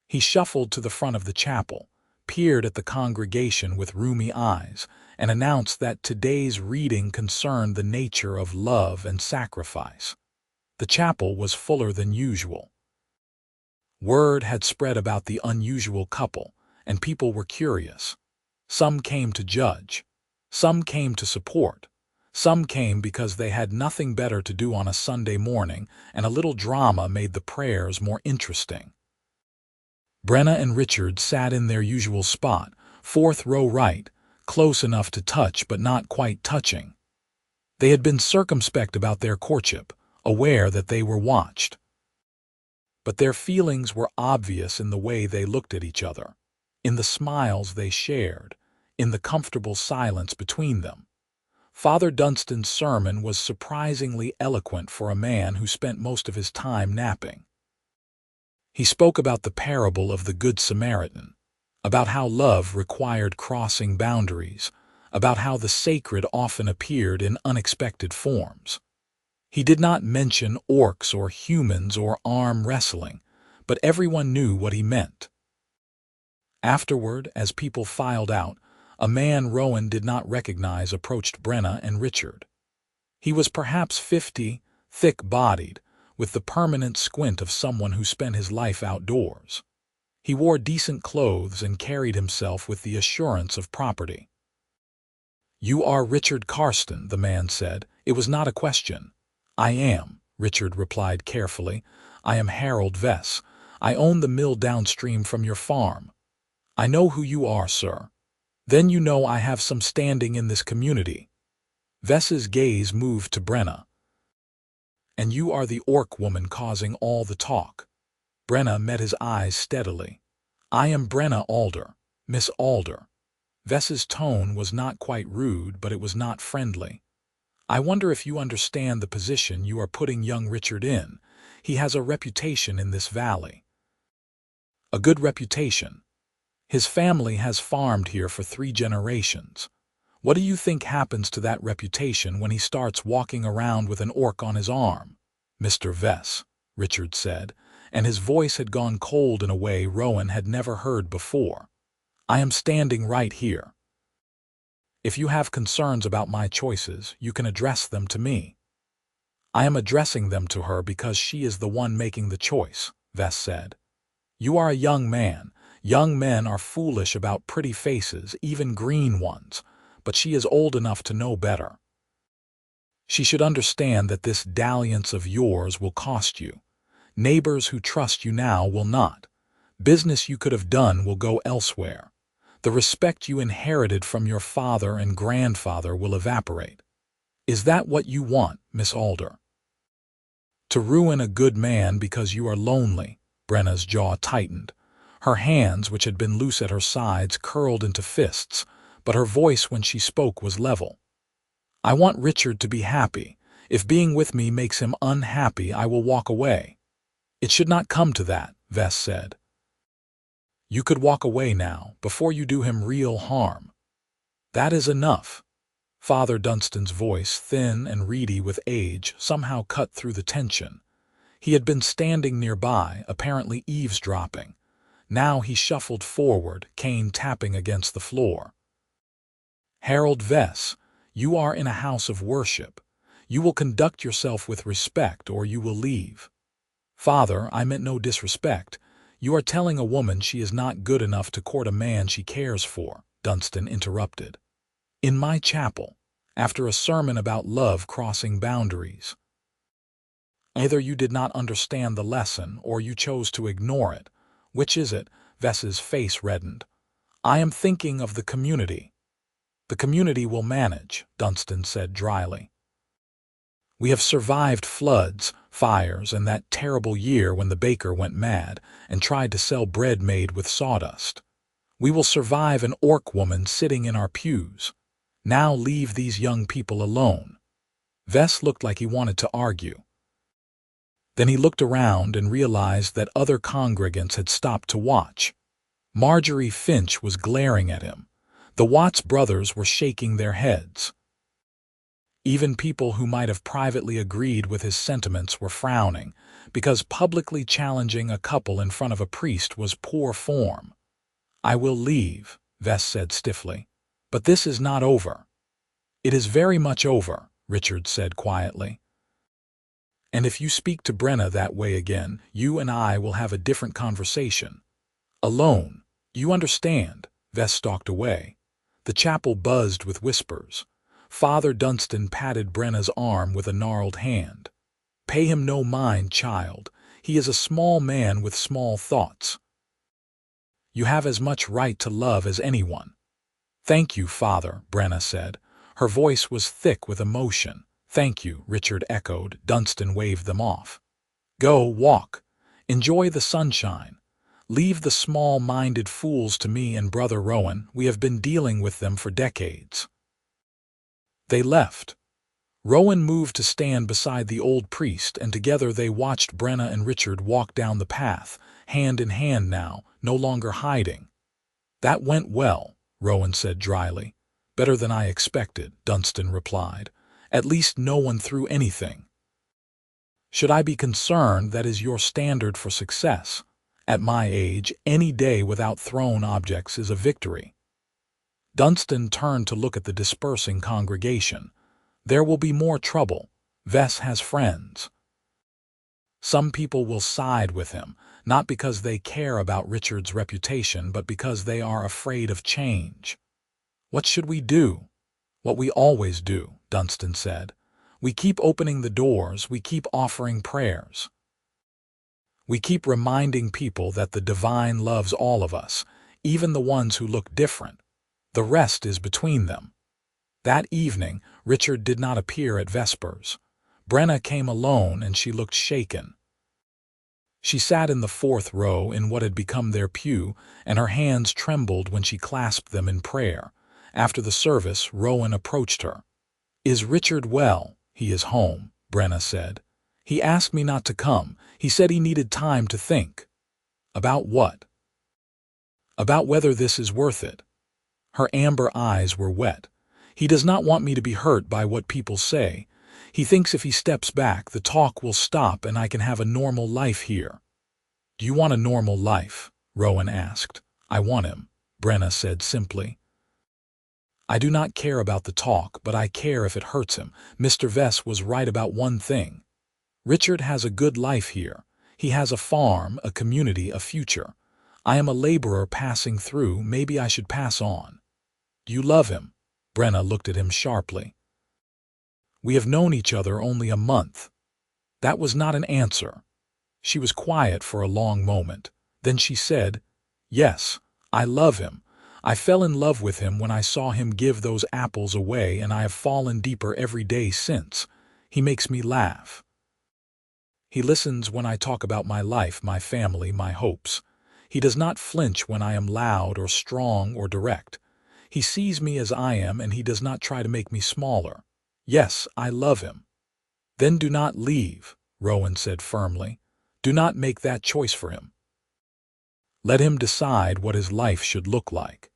He shuffled to the front of the chapel, peered at the congregation with rheumy eyes, and announced that today's reading concerned the nature of love and sacrifice. The chapel was fuller than usual. Word had spread about the unusual couple, and people were curious. Some came to judge. Some came to support. Some came because they had nothing better to do on a Sunday morning, and a little drama made the prayers more interesting. Brenna and Richard sat in their usual spot, 4th row right, close enough to touch but not quite touching. They had been circumspect about their courtship, aware that they were watched. But their feelings were obvious in the way they looked at each other, in the smiles they shared, in the comfortable silence between them. Father Dunstan's sermon was surprisingly eloquent for a man who spent most of his time napping. He spoke about the parable of the Good Samaritan, about how love required crossing boundaries, about how the sacred often appeared in unexpected forms. He did not mention orcs or humans or arm wrestling, but everyone knew what he meant. Afterward, as people filed out, a man Rowan did not recognize approached Brenna and Richard. He was perhaps 50, thick-bodied, with the permanent squint of someone who spent his life outdoors. He wore decent clothes and carried himself with the assurance of property. "You are Richard Carston," the man said. It was not a question. "I am," Richard replied carefully. "I am Harold Vess. I own the mill downstream from your farm." "I know who you are, sir." "Then you know I have some standing in this community." Vess's gaze moved to Brenna. "And you are the orc woman causing all the talk." Brenna met his eyes steadily. "I am Brenna Alder, Miss Alder." Vess's tone was not quite rude, but it was not friendly. "I wonder if you understand the position you are putting young Richard in. He has a reputation in this valley." "A good reputation. His family has farmed here for 3 generations. What do you think happens to that reputation when he starts walking around with an orc on his arm?" "Mr. Vess," Richard said, and his voice had gone cold in a way Rowan had never heard before. "I am standing right here. If you have concerns about my choices, you can address them to me." "I am addressing them to her because she is the one making the choice," Vess said. "You are a young man. Young men are foolish about pretty faces, even green ones, but she is old enough to know better. She should understand that this dalliance of yours will cost you. Neighbors who trust you now will not. Business you could have done will go elsewhere. The respect you inherited from your father and grandfather will evaporate. Is that what you want, Miss Alder? To ruin a good man because you are lonely?" Brenna's jaw tightened. Her hands, which had been loose at her sides, curled into fists, but her voice when she spoke was level. "I want Richard to be happy. If being with me makes him unhappy, I will walk away." "It should not come to that," Vess said. "You could walk away now, before you do him real harm." "That is enough." Father Dunstan's voice, thin and reedy with age, somehow cut through the tension. He had been standing nearby, apparently eavesdropping. Now he shuffled forward, cane tapping against the floor. "Harold Vess, you are in a house of worship. You will conduct yourself with respect, or you will leave." "Father, I meant no disrespect. You are telling a woman she is not good enough to court a man she cares for," Dunstan interrupted. "In my chapel, after a sermon about love crossing boundaries." "Either you did not understand the lesson, or you chose to ignore it. Which is it?" Vess's face reddened. "I am thinking of the community." "The community will manage," Dunstan said dryly. "We have survived floods, fires, and that terrible year when the baker went mad and tried to sell bread made with sawdust. We will survive an orc woman sitting in our pews. Now leave these young people alone." Vess looked like he wanted to argue. Then he looked around and realized that other congregants had stopped to watch. Marjorie Finch was glaring at him. The Watts brothers were shaking their heads. Even people who might have privately agreed with his sentiments were frowning, because publicly challenging a couple in front of a priest was poor form. "I will leave," Vess said stiffly. "But this is not over." "It is very much over," Richard said quietly. "And if you speak to Brenna that way again, you and I will have a different conversation. Alone. You understand?" Vess stalked away. The chapel buzzed with whispers. Father Dunstan patted Brenna's arm with a gnarled hand. "Pay him no mind, child. He is a small man with small thoughts. You have as much right to love as anyone." "Thank you, Father," Brenna said. Her voice was thick with emotion. "Thank you," Richard echoed. Dunstan waved them off. "Go, walk. Enjoy the sunshine. Leave the small-minded fools to me and Brother Rowan. We have been dealing with them for decades." They left. Rowan moved to stand beside the old priest, and together they watched Brenna and Richard walk down the path, hand in hand now, no longer hiding. "That went well," Rowan said dryly. "Better than I expected," Dunstan replied. "At least no one threw anything." "Should I be concerned that is your standard for success? At my age, any day without thrown objects is a victory." Dunstan turned to look at the dispersing congregation. "There will be more trouble. Vess has friends. Some people will side with him, not because they care about Richard's reputation, but because they are afraid of change." "What should we do?" "What we always do," Dunstan said. "We keep opening the doors, we keep offering prayers. We keep reminding people that the divine loves all of us, even the ones who look different. The rest is between them." That evening, Richard did not appear at vespers. Brenna came alone, and she looked shaken. She sat in the fourth row in what had become their pew, and her hands trembled when she clasped them in prayer. After the service, Rowan approached her. "Is Richard well?" "He is home," Brenna said. "He asked me not to come. He said he needed time to think." "About what?" "About whether this is worth it." Her amber eyes were wet. "He does not want me to be hurt by what people say. He thinks if he steps back, the talk will stop and I can have a normal life here." "Do you want a normal life?" Rowan asked. "I want him," Brenna said simply. "I do not care about the talk, but I care if it hurts him. Mr. Vess was right about one thing. Richard has a good life here. He has a farm, a community, a future. I am a laborer passing through. Maybe I should pass on." "Do you love him?" Brenna looked at him sharply. "We have known each other only a month." That was not an answer. She was quiet for a long moment. Then she said, "Yes, I love him. I fell in love with him when I saw him give those apples away, and I have fallen deeper every day since. He makes me laugh. He listens when I talk about my life, my family, my hopes. He does not flinch when I am loud or strong or direct. He sees me as I am, and he does not try to make me smaller. Yes, I love him." "Then do not leave," Rowan said firmly. "Do not make that choice for him. Let him decide what his life should look like.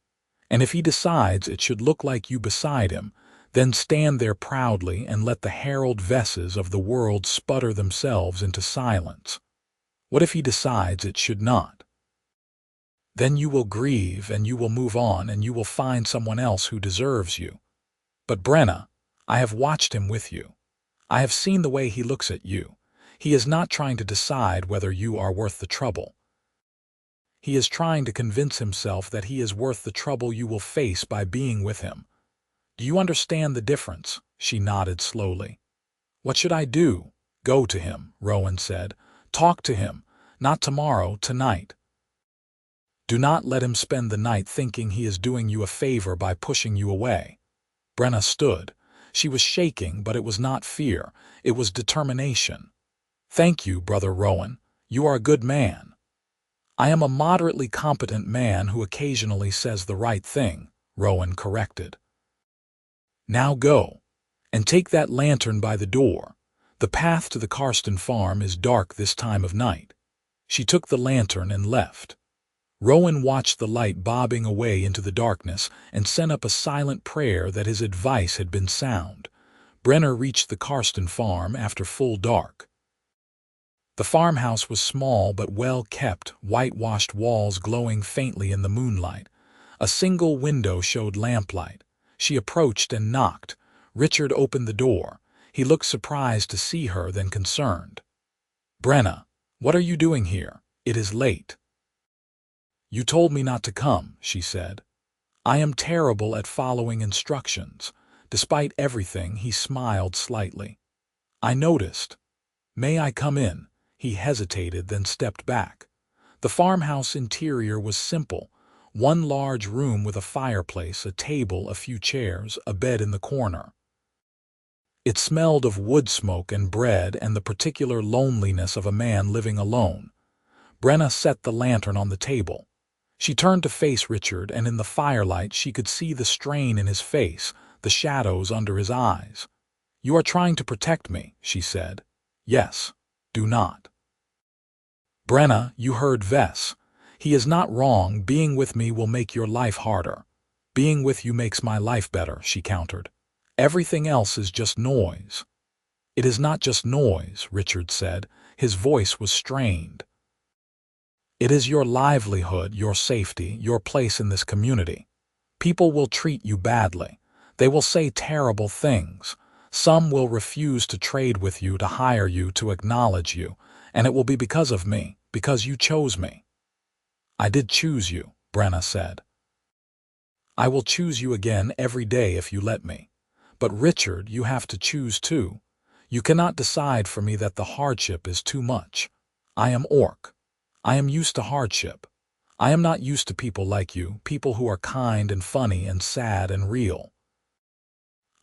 And if he decides it should look like you beside him, then stand there proudly and let the Harold Vesses of the world sputter themselves into silence. What if he decides it should not? Then you will grieve and you will move on and you will find someone else who deserves you. But Brenna, I have watched him with you. I have seen the way he looks at you. He is not trying to decide whether you are worth the trouble. He is trying to convince himself that he is worth the trouble you will face by being with him. Do you understand the difference?" She nodded slowly. "What should I do?" "Go to him," Rowan said. "Talk to him. Not tomorrow, tonight. Do not let him spend the night thinking he is doing you a favor by pushing you away." Brenna stood. She was shaking, but it was not fear. It was determination. "Thank you, Brother Rowan. You are a good man." "I am a moderately competent man who occasionally says the right thing," Rowan corrected. "Now go. And take that lantern by the door. The path to the Carston farm is dark this time of night." She took the lantern and left. Rowan watched the light bobbing away into the darkness and sent up a silent prayer that his advice had been sound. Brenna reached the Carston farm after full dark. The farmhouse was small but well kept, whitewashed walls glowing faintly in the moonlight. A single window showed lamplight. She approached and knocked. Richard opened the door. He looked surprised to see her, then concerned. "Brenna, what are you doing here? It is late." "You told me not to come," she said. "I am terrible at following instructions." Despite everything, he smiled slightly. "I noticed. May I come in?" He hesitated, then stepped back. The farmhouse interior was simple. One large room with a fireplace, a table, a few chairs, a bed in the corner. It smelled of wood smoke and bread and the particular loneliness of a man living alone. Brenna set the lantern on the table. She turned to face Richard, and in the firelight she could see the strain in his face, the shadows under his eyes. "You are trying to protect me," she said. "Yes. Do not." "Brenna, you heard Vess. He is not wrong. Being with me will make your life harder." "Being with you makes my life better," she countered. "Everything else is just noise." "It is not just noise," Richard said. His voice was strained. "It is your livelihood, your safety, your place in this community. People will treat you badly. They will say terrible things. Some will refuse to trade with you, to hire you, to acknowledge you, and it will be because of me, because you chose me." "I did choose you," Brenna said. "I will choose you again every day if you let me. But Richard, you have to choose too. You cannot decide for me that the hardship is too much. I am Orc. I am used to hardship. I am not used to people like you, people who are kind and funny and sad and real.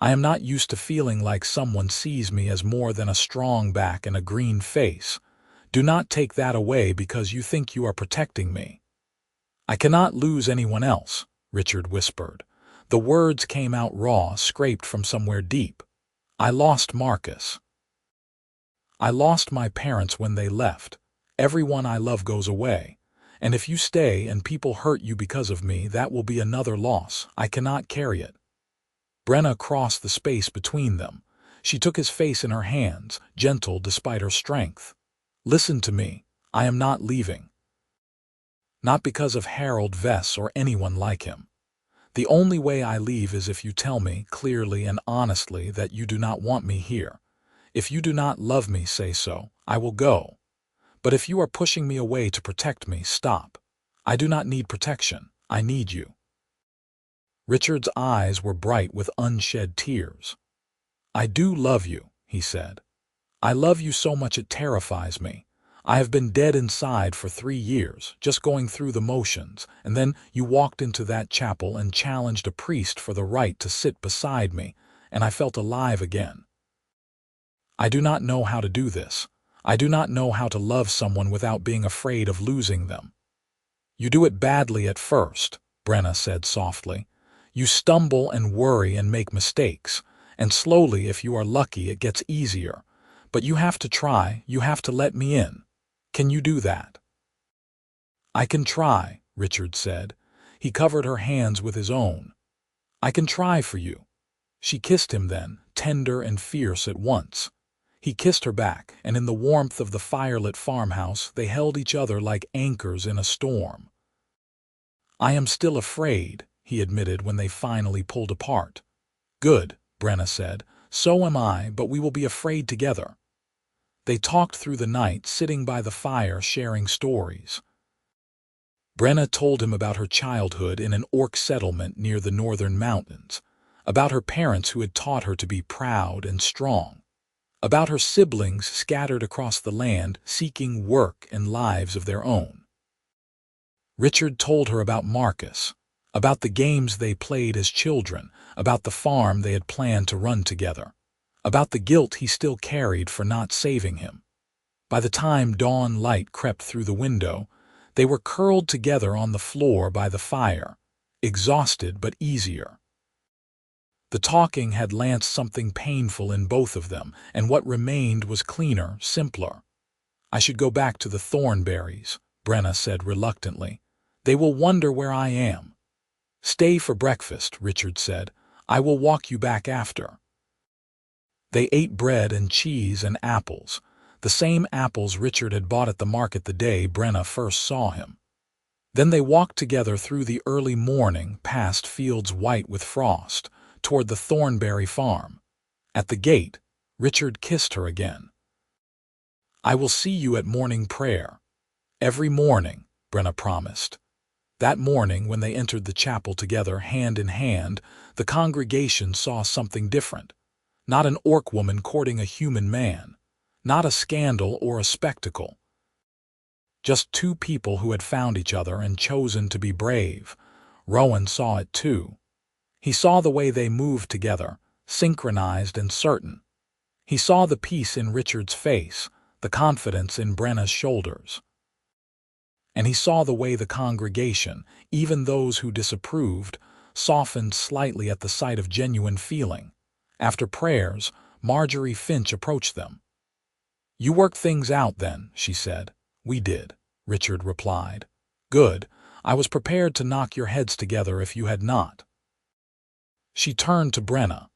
I am not used to feeling like someone sees me as more than a strong back and a green face. Do not take that away because you think you are protecting me." "I cannot lose anyone else," Richard whispered. The words came out raw, scraped from somewhere deep. "I lost Marcus. I lost my parents when they left. Everyone I love goes away. And if you stay and people hurt you because of me, that will be another loss. I cannot carry it." Brenna crossed the space between them. She took his face in her hands, gentle despite her strength. "Listen to me. I am not leaving. Not because of Harold Vess or anyone like him. The only way I leave is if you tell me, clearly and honestly, that you do not want me here. If you do not love me, say so. I will go. But if you are pushing me away to protect me, stop. I do not need protection. I need you." Richard's eyes were bright with unshed tears. "I do love you," he said. "I love you so much it terrifies me. I have been dead inside for 3 years, just going through the motions, and then you walked into that chapel and challenged a priest for the right to sit beside me, and I felt alive again. I do not know how to do this. I do not know how to love someone without being afraid of losing them." "You do it badly at first," Brenna said softly. "You stumble and worry and make mistakes, and slowly, if you are lucky, it gets easier. But you have to try, you have to let me in. Can you do that?" "I can try," Richard said. He covered her hands with his own. "I can try for you." She kissed him then, tender and fierce at once. He kissed her back, and in the warmth of the firelit farmhouse they held each other like anchors in a storm. "I am still afraid," he admitted when they finally pulled apart. "Good," Brenna said. "So am I, but we will be afraid together." They talked through the night, sitting by the fire, sharing stories. Brenna told him about her childhood in an Orc settlement near the northern mountains, about her parents who had taught her to be proud and strong, about her siblings scattered across the land seeking work and lives of their own. Richard told her about Marcus, about the games they played as children, about the farm they had planned to run together, about the guilt he still carried for not saving him. By the time dawn light crept through the window, they were curled together on the floor by the fire, exhausted but easier. The talking had lanced something painful in both of them, and what remained was cleaner, simpler. "I should go back to the Thornberries," Brenna said reluctantly. "They will wonder where I am." "Stay for breakfast," Richard said. "I will walk you back after." They ate bread and cheese and apples, the same apples Richard had bought at the market the day Brenna first saw him. Then they walked together through the early morning, past fields white with frost, toward the Thornberry farm. At the gate, Richard kissed her again. "I will see you at morning prayer." "Every morning," Brenna promised. That morning, when they entered the chapel together, hand in hand, the congregation saw something different. Not an Orc woman courting a human man. Not a scandal or a spectacle. Just two people who had found each other and chosen to be brave. Rowan saw it too. He saw the way they moved together, synchronized and certain. He saw the peace in Richard's face, the confidence in Brenna's shoulders. And he saw the way the congregation, even those who disapproved, softened slightly at the sight of genuine feeling. After prayers, Marjorie Finch approached them. "You worked things out then," she said. "We did," Richard replied. "Good. I was prepared to knock your heads together if you had not." She turned to Brenna.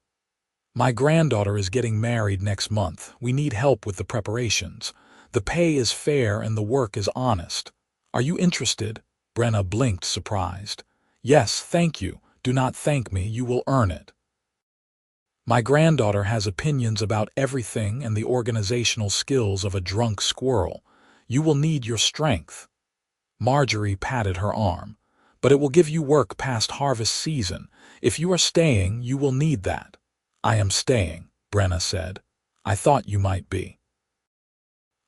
"My granddaughter is getting married next month. We need help with the preparations. The pay is fair and the work is honest. Are you interested?" Brenna blinked, surprised. "Yes, thank you. Do not thank me. You will earn it." "My granddaughter has opinions about everything and the organizational skills of a drunk squirrel. You will need your strength." Marjorie patted her arm. "But it will give you work past harvest season. If you are staying, you will need that." "I am staying," Brenna said. "I thought you might be."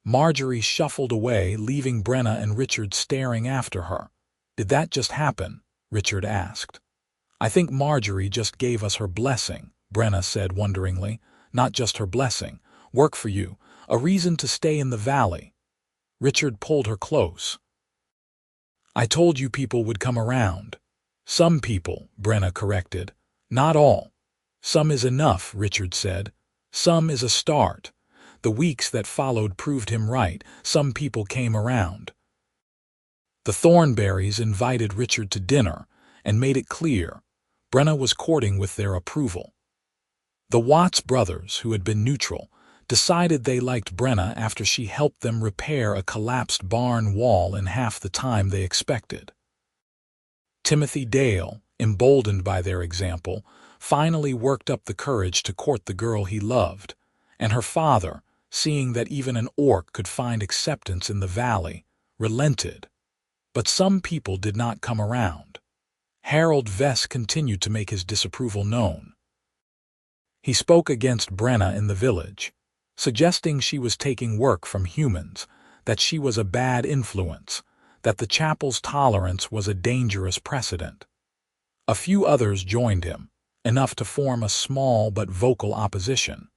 Marjorie shuffled away, leaving Brenna and Richard staring after her. "Did that just happen?" Richard asked. "I think Marjorie just gave us her blessing," Brenna said wonderingly. "Not just her blessing. Work for you. A reason to stay in the valley." Richard pulled her close. "I told you people would come around." "Some people," Brenna corrected. "Not all." "Some is enough," Richard said. "Some is a start." The weeks that followed proved him right. Some people came around. The Thornberrys invited Richard to dinner and made it clear Brenna was courting with their approval. The Watts brothers, who had been neutral, decided they liked Brenna after she helped them repair a collapsed barn wall in half the time they expected. Timothy Dale, emboldened by their example, finally worked up the courage to court the girl he loved, and her father, seeing that even an orc could find acceptance in the valley, relented. But some people did not come around. Harold Vess continued to make his disapproval known. He spoke against Brenna in the village, suggesting she was taking work from humans, that she was a bad influence, that the chapel's tolerance was a dangerous precedent. A few others joined him, enough to form a small but vocal opposition.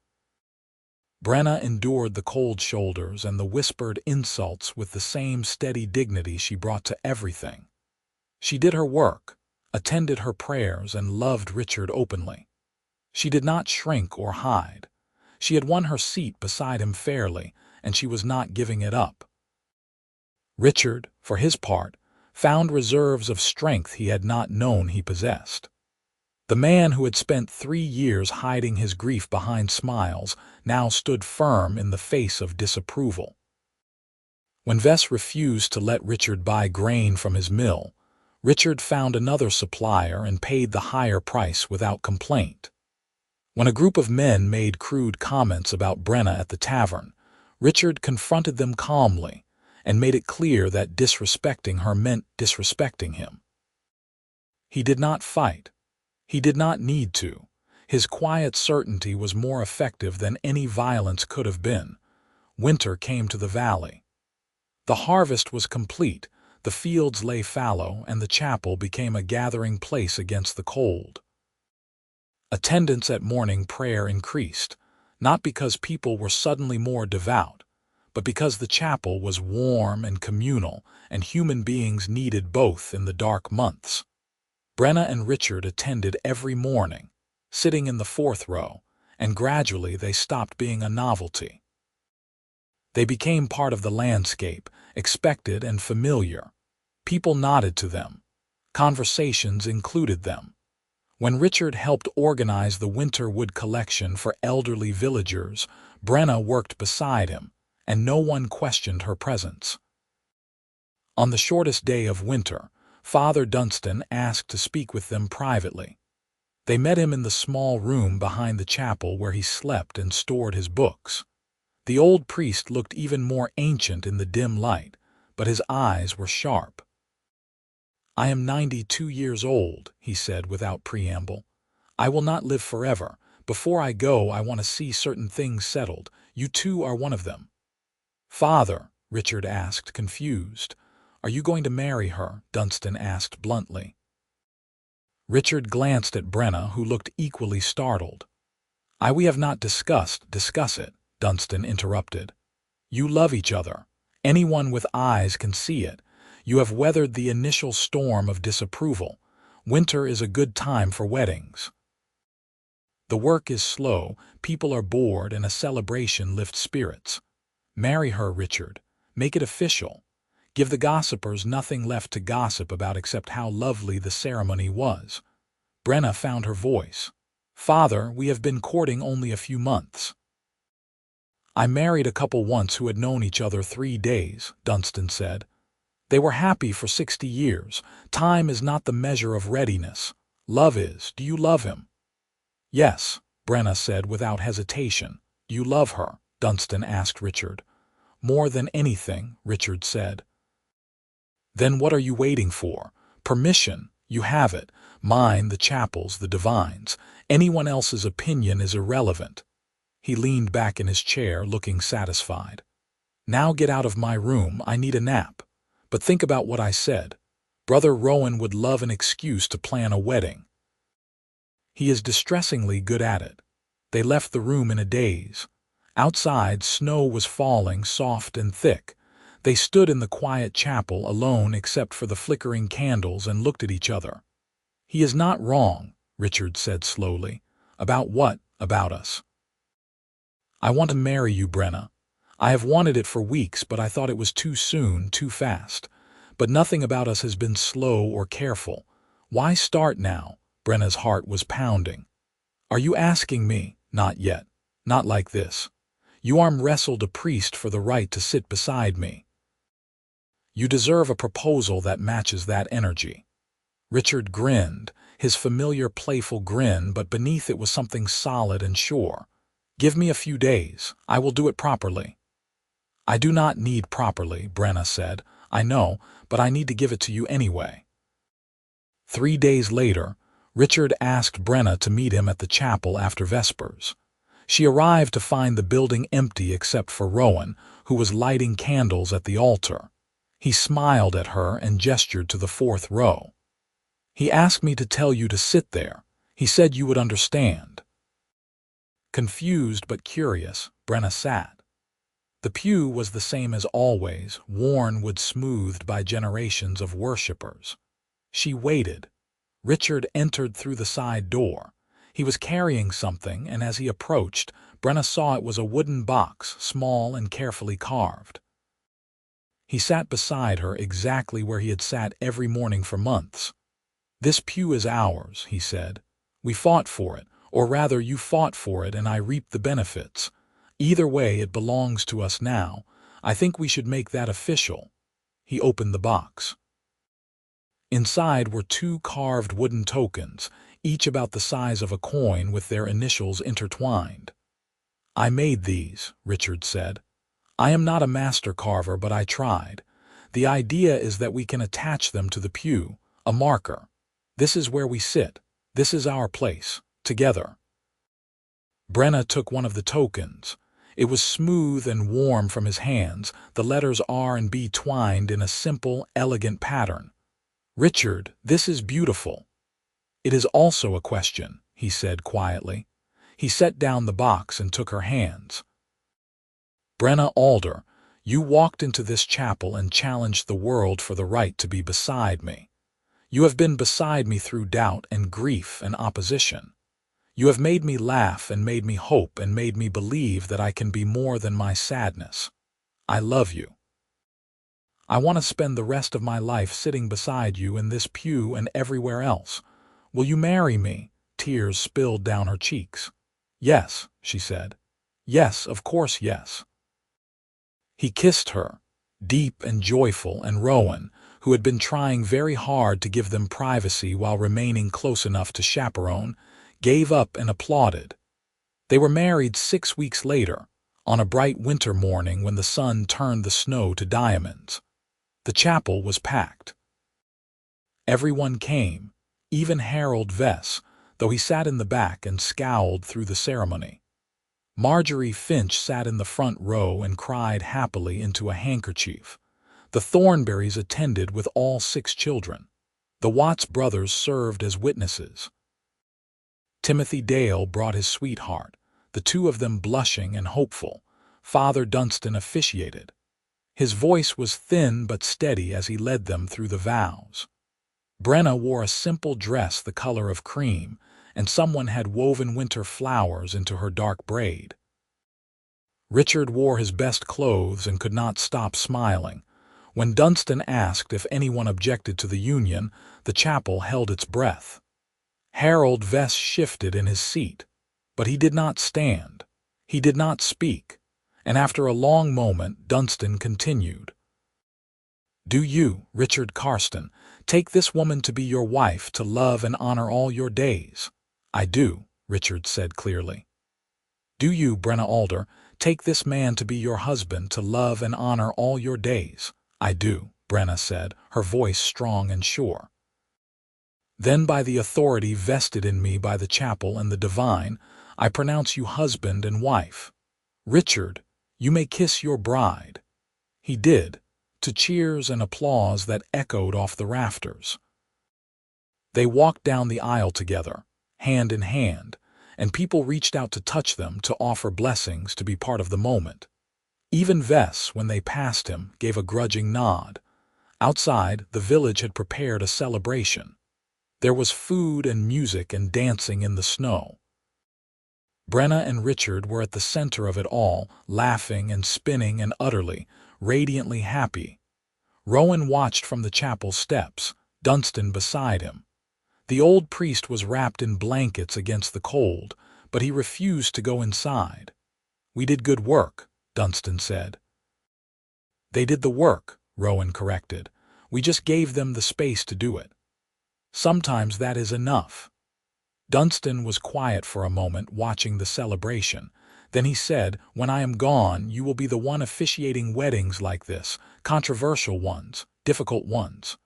Brenna endured the cold shoulders and the whispered insults with the same steady dignity she brought to everything. She did her work, attended her prayers, and loved Richard openly. She did not shrink or hide. She had won her seat beside him fairly, and she was not giving it up. Richard, for his part, found reserves of strength he had not known he possessed. The man who had spent 3 years hiding his grief behind smiles now stood firm in the face of disapproval. When Vess refused to let Richard buy grain from his mill, Richard found another supplier and paid the higher price without complaint. When a group of men made crude comments about Brenna at the tavern, Richard confronted them calmly and made it clear that disrespecting her meant disrespecting him. He did not fight. He did not need to. His quiet certainty was more effective than any violence could have been. Winter came to the valley. The harvest was complete, the fields lay fallow, and the chapel became a gathering place against the cold. Attendance at morning prayer increased, not because people were suddenly more devout, but because the chapel was warm and communal, and human beings needed both in the dark months. Brenna and Richard attended every morning, sitting in the 4th row, and gradually they stopped being a novelty. They became part of the landscape, expected and familiar. People nodded to them. Conversations included them. When Richard helped organize the winter wood collection for elderly villagers, Brenna worked beside him, and no one questioned her presence. On the shortest day of winter, Father Dunstan asked to speak with them privately. They met him in the small room behind the chapel where he slept and stored his books. The old priest looked even more ancient in the dim light, but his eyes were sharp. "I am 92 years old," he said without preamble. "I will not live forever. Before I go, I want to see certain things settled. You two are one of them." "Father," Richard asked, confused. "Are you going to marry her?" Dunstan asked bluntly. Richard glanced at Brenna, who looked equally startled. We have not discuss it," Dunstan interrupted. "You love each other. Anyone with eyes can see it. You have weathered the initial storm of disapproval. Winter is a good time for weddings. The work is slow, people are bored, and a celebration lifts spirits. Marry her, Richard. Make it official. Give the gossipers nothing left to gossip about except how lovely the ceremony was. Brenna found her voice. Father, we have been courting only a few months. I married a couple once who had known each other 3 days, Dunstan said. They were happy for 60 years. Time is not the measure of readiness. Love is. Do you love him? Yes, Brenna said without hesitation. Do you love her? Dunstan asked Richard. More than anything, Richard said. Then what are you waiting for? Permission. You have it. Mine, the chapel's, the divine's. Anyone else's opinion is irrelevant. He leaned back in his chair, looking satisfied. Now get out of my room. I need a nap. But think about what I said. Brother Rowan would love an excuse to plan a wedding. He is distressingly good at it. They left the room in a daze. Outside, snow was falling, soft and thick. They stood in the quiet chapel, alone except for the flickering candles, and looked at each other. He is not wrong, Richard said slowly. About what? About us. I want to marry you, Brenna. I have wanted it for weeks, but I thought it was too soon, too fast. But nothing about us has been slow or careful. Why start now? Brenna's heart was pounding. Are you asking me? Not yet. Not like this. You arm-wrestled a priest for the right to sit beside me. You deserve a proposal that matches that energy. Richard grinned, his familiar playful grin, but beneath it was something solid and sure. Give me a few days. I will do it properly. I do not need properly, Brenna said. I know, but I need to give it to you anyway. 3 days later, Richard asked Brenna to meet him at the chapel after Vespers. She arrived to find the building empty except for Rowan, who was lighting candles at the altar. He smiled at her and gestured to the 4th row. He asked me to tell you to sit there. He said you would understand. Confused but curious, Brenna sat. The pew was the same as always, worn wood smoothed by generations of worshippers. She waited. Richard entered through the side door. He was carrying something, and as he approached, Brenna saw it was a wooden box, small and carefully carved. He sat beside her exactly where he had sat every morning for months. This pew is ours, he said. We fought for it, or rather you fought for it and I reaped the benefits. Either way, it belongs to us now. I think we should make that official. He opened the box. Inside were 2 carved wooden tokens, each about the size of a coin with their initials intertwined. I made these, Richard said. I am not a master carver, but I tried. The idea is that we can attach them to the pew, a marker. This is where we sit. This is our place, together. Brenna took one of the tokens. It was smooth and warm from his hands, the letters R and B twined in a simple, elegant pattern. Richard, this is beautiful. It is also a question, he said quietly. He set down the box and took her hands. Brenna Alder, you walked into this chapel and challenged the world for the right to be beside me. You have been beside me through doubt and grief and opposition. You have made me laugh and made me hope and made me believe that I can be more than my sadness. I love you. I want to spend the rest of my life sitting beside you in this pew and everywhere else. Will you marry me? Tears spilled down her cheeks. Yes, she said. Yes, of course, yes. He kissed her, deep and joyful, and Rowan, who had been trying very hard to give them privacy while remaining close enough to chaperone, gave up and applauded. They were married 6 weeks later, on a bright winter morning when the sun turned the snow to diamonds. The chapel was packed. Everyone came, even Harold Vess, though he sat in the back and scowled through the ceremony. Marjorie Finch sat in the front row and cried happily into a handkerchief. The Thornberrys attended with all 6 children. The Watts brothers served as witnesses. Timothy Dale brought his sweetheart, the 2 of them blushing and hopeful. Father Dunstan officiated. His voice was thin but steady as he led them through the vows. Brenna wore a simple dress the color of cream, and someone had woven winter flowers into her dark braid. Richard wore his best clothes and could not stop smiling. When Dunstan asked if anyone objected to the union, the chapel held its breath. Harold Vess shifted in his seat, but he did not stand. He did not speak, and after a long moment Dunstan continued. "Do you, Richard Carston, take this woman to be your wife to love and honor all your days?" "I do," Richard said clearly. "Do you, Brenna Alder, take this man to be your husband to love and honor all your days?" "I do," Brenna said, her voice strong and sure. "Then by the authority vested in me by the chapel and the divine, I pronounce you husband and wife. Richard, you may kiss your bride." He did, to cheers and applause that echoed off the rafters. They walked down the aisle together, hand in hand, and people reached out to touch them, to offer blessings, to be part of the moment. Even Vess, when they passed him, gave a grudging nod. Outside, the village had prepared a celebration. There was food and music and dancing in the snow. Brenna and Richard were at the center of it all, laughing and spinning and utterly, radiantly happy. Rowan watched from the chapel steps, Dunstan beside him. The old priest was wrapped in blankets against the cold, but he refused to go inside. "We did good work," Dunstan said. "They did the work," Rowan corrected. "We just gave them the space to do it. Sometimes that is enough." Dunstan was quiet for a moment, watching the celebration. Then he said, "When I am gone, you will be the one officiating weddings like this, controversial ones, difficult ones.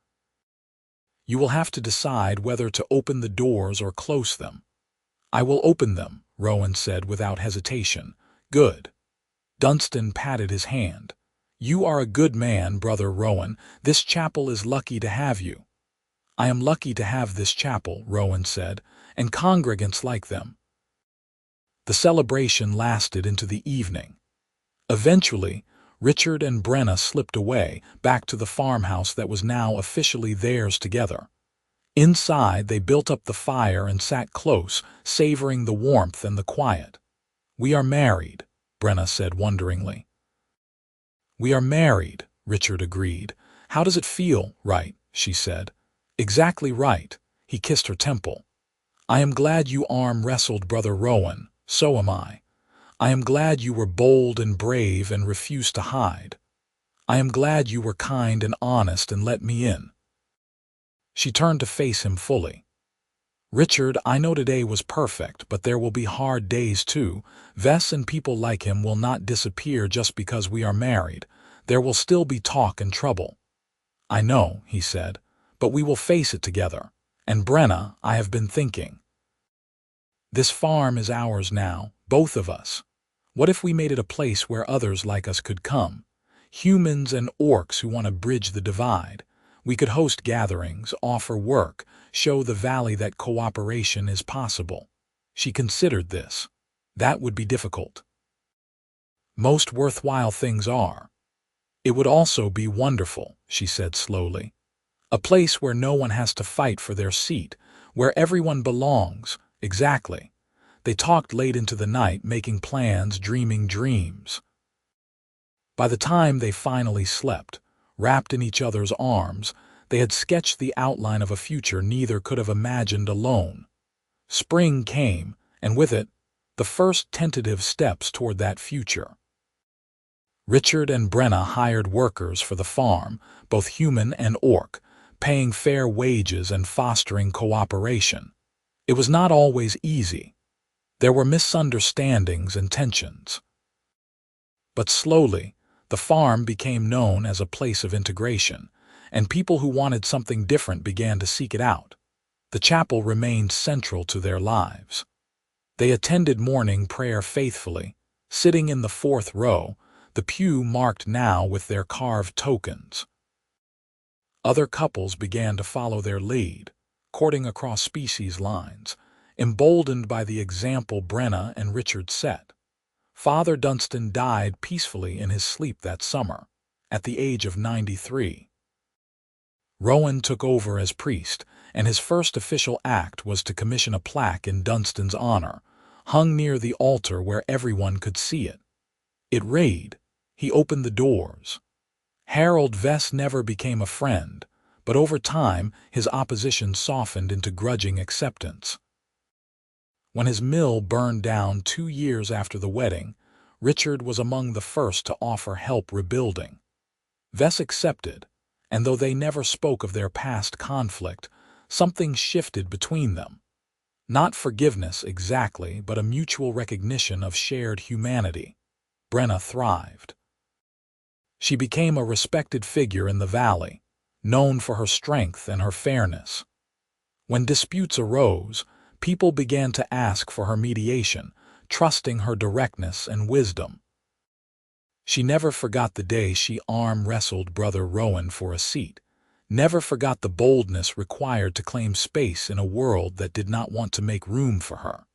You will have to decide whether to open the doors or close them." "I will open them," Rowan said without hesitation. "Good." Dunstan patted his hand. "You are a good man, Brother Rowan. This chapel is lucky to have you." "I am lucky to have this chapel," Rowan said, "and congregants like them." The celebration lasted into the evening. Eventually, Richard and Brenna slipped away, back to the farmhouse that was now officially theirs together. Inside, they built up the fire and sat close, savoring the warmth and the quiet. "We are married," Brenna said wonderingly. "We are married," Richard agreed. "How does it feel?" "Right," she said. "Exactly right." He kissed her temple. "I am glad you arm-wrestled Brother Rowan. So am I. I am glad you were bold and brave and refused to hide. I am glad you were kind and honest and let me in." She turned to face him fully. "Richard, I know today was perfect, but there will be hard days too. Vess and people like him will not disappear just because we are married. There will still be talk and trouble." "I know," he said, "but we will face it together. And Brenna, I have been thinking. This farm is ours now, both of us. What if we made it a place where others like us could come? Humans and orcs who want to bridge the divide. We could host gatherings, offer work, show the valley that cooperation is possible." She considered this. That would be difficult. Most worthwhile things are. It would also be wonderful, she said slowly. A place where no one has to fight for their seat, where everyone belongs. Exactly. They talked late into the night, making plans, dreaming dreams. By the time they finally slept, wrapped in each other's arms, they had sketched the outline of a future neither could have imagined alone. Spring came, and with it, the first tentative steps toward that future. Richard and Brenna hired workers for the farm, both human and orc, paying fair wages and fostering cooperation. It was not always easy. There were misunderstandings and tensions. But slowly, the farm became known as a place of integration, and people who wanted something different began to seek it out. The chapel remained central to their lives. They attended morning prayer faithfully, sitting in the 4th row, the pew marked now with their carved tokens. Other couples began to follow their lead, courting across species lines, emboldened by the example Brenna and Richard set. Father Dunstan died peacefully in his sleep that summer, at the age of 93. Rowan took over as priest, and his first official act was to commission a plaque in Dunstan's honor, hung near the altar where everyone could see it. It read, "He opened the doors." Harold Vess never became a friend, but over time his opposition softened into grudging acceptance. When his mill burned down 2 years after the wedding, Richard was among the first to offer help rebuilding. Vess accepted, and though they never spoke of their past conflict, something shifted between them. Not forgiveness exactly, but a mutual recognition of shared humanity. Brenna thrived. She became a respected figure in the valley, known for her strength and her fairness. When disputes arose, people began to ask for her mediation, trusting her directness and wisdom. She never forgot the day she arm-wrestled Brother Rowan for a seat, never forgot the boldness required to claim space in a world that did not want to make room for her.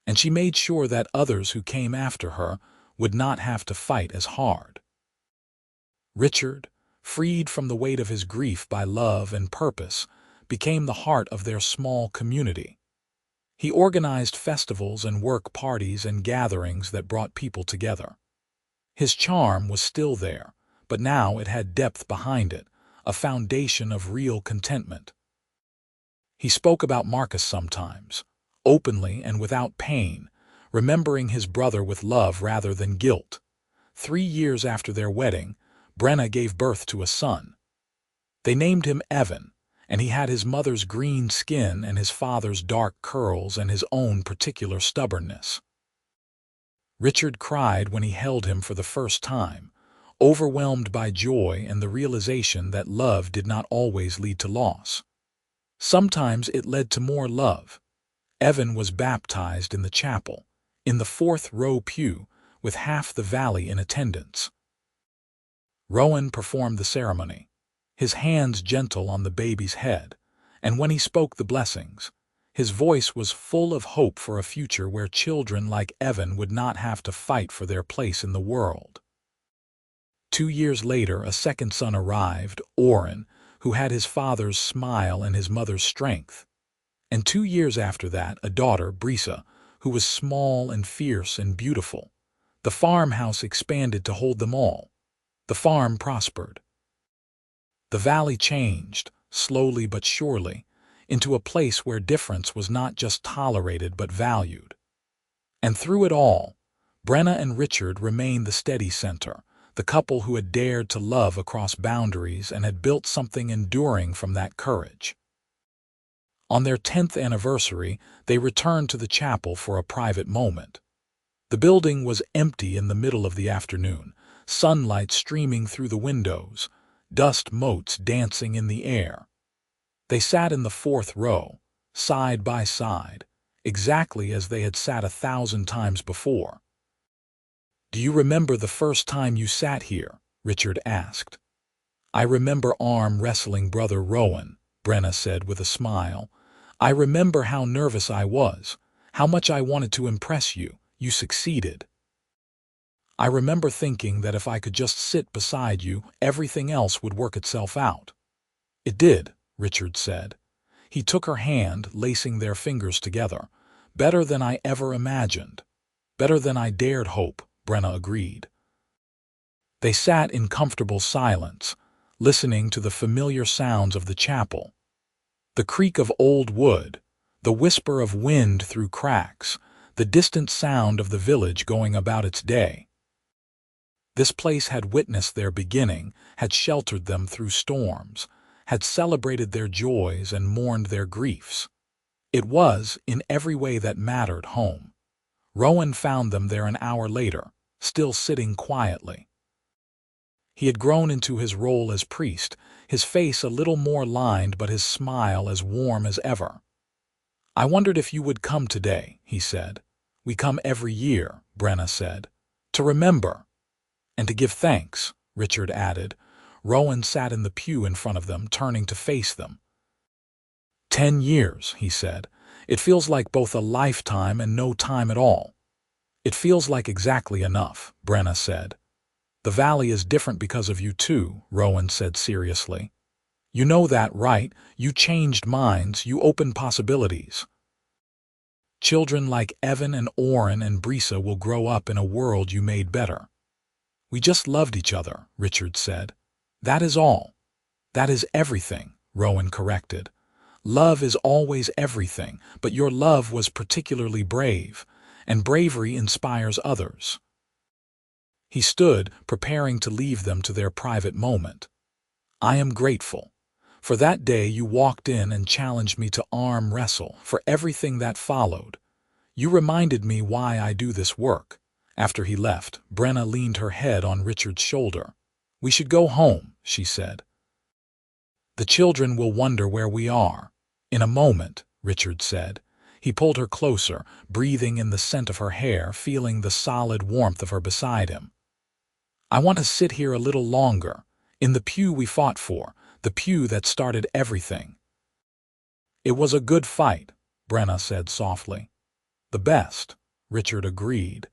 And she made sure that others who came after her would not have to fight as hard. Richard, freed from the weight of his grief by love and purpose, became the heart of their small community. He organized festivals and work parties and gatherings that brought people together. His charm was still there, but now it had depth behind it, a foundation of real contentment. He spoke about Marcus sometimes, openly and without pain, remembering his brother with love rather than guilt. 3 years after their wedding, Brenna gave birth to a son. They named him Evan, and he had his mother's green skin and his father's dark curls and his own particular stubbornness. Richard cried when he held him for the first time, overwhelmed by joy and the realization that love did not always lead to loss. Sometimes it led to more love. Evan was baptized in the chapel, in the 4th row pew, with half the valley in attendance. Rowan performed the ceremony, his hands gentle on the baby's head, and when he spoke the blessings, his voice was full of hope for a future where children like Evan would not have to fight for their place in the world. 2 years later, a second son arrived, Oren, who had his father's smile and his mother's strength. And 2 years after that, a daughter, Brisa, who was small and fierce and beautiful. The farmhouse expanded to hold them all. The farm prospered. The valley changed, slowly but surely, into a place where difference was not just tolerated but valued. And through it all, Brenna and Richard remained the steady center, the couple who had dared to love across boundaries and had built something enduring from that courage. On their 10th anniversary, they returned to the chapel for a private moment. The building was empty in the middle of the afternoon, sunlight streaming through the windows, dust motes dancing in the air. They sat in the 4th row, side by side, exactly as they had sat 1,000 times before. "Do you remember the first time you sat here?" Richard asked. "I remember arm-wrestling Brother Rowan," Brenna said with a smile. "I remember how nervous I was, how much I wanted to impress you. You succeeded. I remember thinking that if I could just sit beside you, everything else would work itself out." "It did," Richard said. He took her hand, lacing their fingers together. "Better than I ever imagined. Better than I dared hope," Brenna agreed. They sat in comfortable silence, listening to the familiar sounds of the chapel. The creak of old wood, the whisper of wind through cracks, the distant sound of the village going about its day. This place had witnessed their beginning, had sheltered them through storms, had celebrated their joys and mourned their griefs. It was, in every way that mattered, home. Rowan found them there an hour later, still sitting quietly. He had grown into his role as priest, his face a little more lined but his smile as warm as ever. "I wondered if you would come today," he said. "We come every year," Brenna said. "To remember." "And to give thanks," Richard added. Rowan sat in the pew in front of them, turning to face them. 10 years, he said. "It feels like both a lifetime and no time at all." "It feels like exactly enough," Brenna said. "The valley is different because of you too," Rowan said seriously. You know that, right? You changed minds, you opened possibilities. Children like Evan and Oren and Brisa will grow up in a world you made better. We just loved each other, Richard said. That is all. That is everything, Rowan corrected. Love is always everything, but your love was particularly brave, and bravery inspires others. He stood, preparing to leave them to their private moment. I am grateful. For that day you walked in and challenged me to arm wrestle, for everything that followed. You reminded me why I do this work. After he left, Brenna leaned her head on Richard's shoulder. We should go home, she said. The children will wonder where we are. In a moment, Richard said. He pulled her closer, breathing in the scent of her hair, feeling the solid warmth of her beside him. I want to sit here a little longer, in the pew we fought for, the pew that started everything. It was a good fight, Brenna said softly. The best, Richard agreed.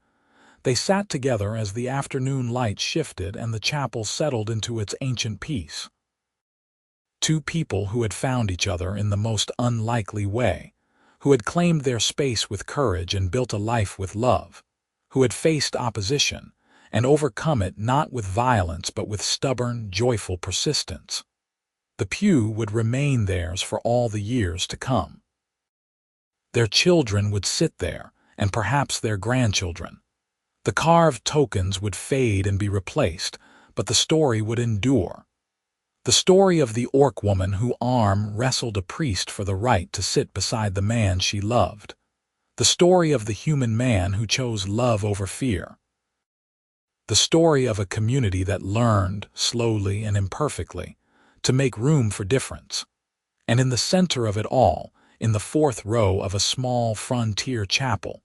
They sat together as the afternoon light shifted and the chapel settled into its ancient peace. Two people who had found each other in the most unlikely way, who had claimed their space with courage and built a life with love, who had faced opposition and overcome it not with violence but with stubborn, joyful persistence. The pew would remain theirs for all the years to come. Their children would sit there, and perhaps their grandchildren. The carved tokens would fade and be replaced, but the story would endure. The story of the orc woman who arm-wrestled a priest for the right to sit beside the man she loved. The story of the human man who chose love over fear. The story of a community that learned, slowly and imperfectly, to make room for difference. And in the center of it all, in the fourth row of a small frontier chapel,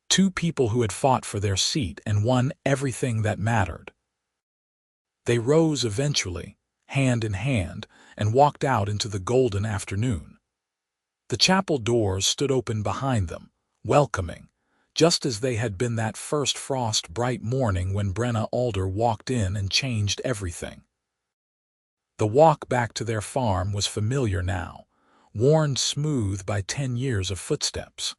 two people who had fought for their seat and won everything that mattered. They rose eventually, hand in hand, and walked out into the golden afternoon. The chapel doors stood open behind them, welcoming, just as they had been that first frost-bright morning when Brenna Alder walked in and changed everything. The walk back to their farm was familiar now, worn smooth by 10 years of footsteps.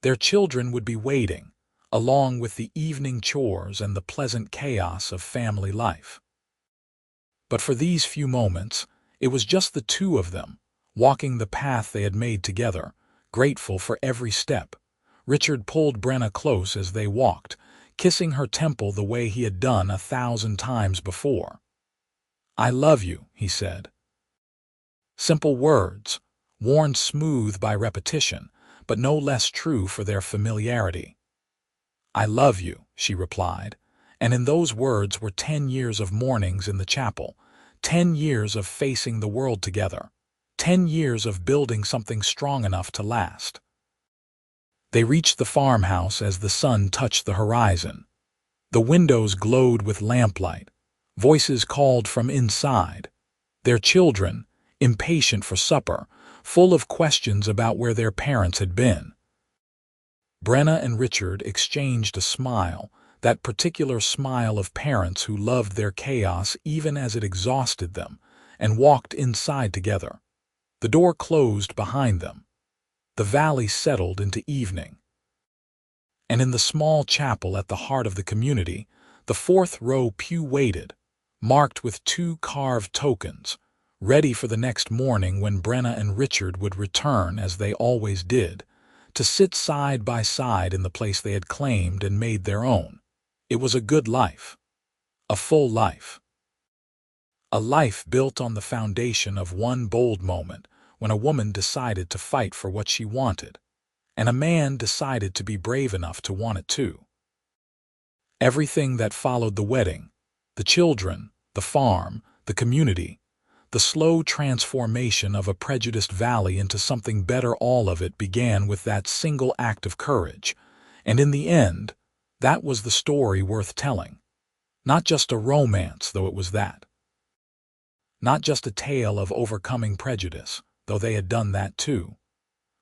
Their children would be waiting, along with the evening chores and the pleasant chaos of family life. But for these few moments, it was just the two of them, walking the path they had made together, grateful for every step. Richard pulled Brenna close as they walked, kissing her temple the way he had done 1,000 times before. I love you, he said. Simple words, worn smooth by repetition, but no less true for their familiarity. I love you, she replied, and in those words were 10 years of mornings in the chapel, 10 years of facing the world together, 10 years of building something strong enough to last. They reached the farmhouse as the sun touched the horizon. The windows glowed with lamplight. Voices called from inside. Their children, impatient for supper, full of questions about where their parents had been. Brenna and Richard exchanged a smile, that particular smile of parents who loved their chaos even as it exhausted them, and walked inside together. The door closed behind them. The valley settled into evening. And in the small chapel at the heart of the community, the fourth row pew waited, marked with 2 carved tokens, ready for the next morning when Brenna and Richard would return, as they always did, to sit side by side in the place they had claimed and made their own. It was a good life. A full life. A life built on the foundation of one bold moment when a woman decided to fight for what she wanted, and a man decided to be brave enough to want it too. Everything that followed the wedding, the children, the farm, the community, the slow transformation of a prejudiced valley into something better, all of it began with that single act of courage, and in the end, that was the story worth telling. Not just a romance, though it was that. Not just a tale of overcoming prejudice, though they had done that too.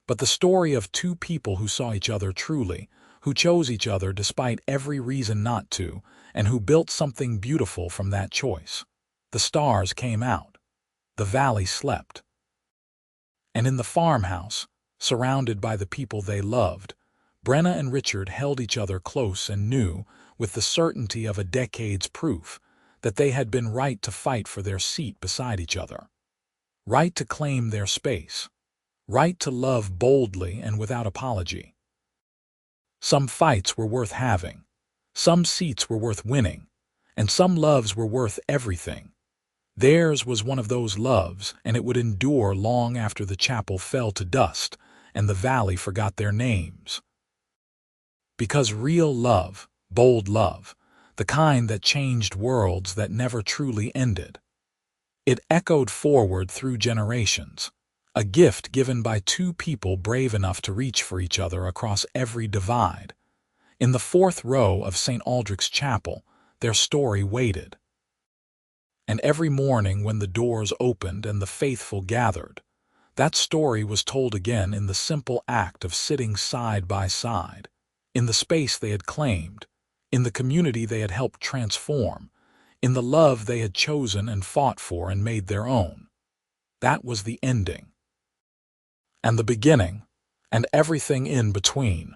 But the story of two people who saw each other truly, who chose each other despite every reason not to, and who built something beautiful from that choice. The stars came out. the valley slept. And in the farmhouse, surrounded by the people they loved, Brenna and Richard held each other close and knew, with the certainty of a decade's proof, that they had been right to fight for their seat beside each other. Right to claim their space. Right to love boldly and without apology. Some fights were worth having. Some seats were worth winning. And some loves were worth everything. Theirs was one of those loves, and it would endure long after the chapel fell to dust and the valley forgot their names. Because real love, bold love, the kind that changed worlds that never truly ended. It echoed forward through generations, a gift given by two people brave enough to reach for each other across every divide. In the fourth row of St. Aldrich's Chapel, their story waited. And every morning when the doors opened and the faithful gathered, that story was told again in the simple act of sitting side by side, in the space they had claimed, in the community they had helped transform, in the love they had chosen and fought for and made their own. That was the ending. And the beginning, and everything in between,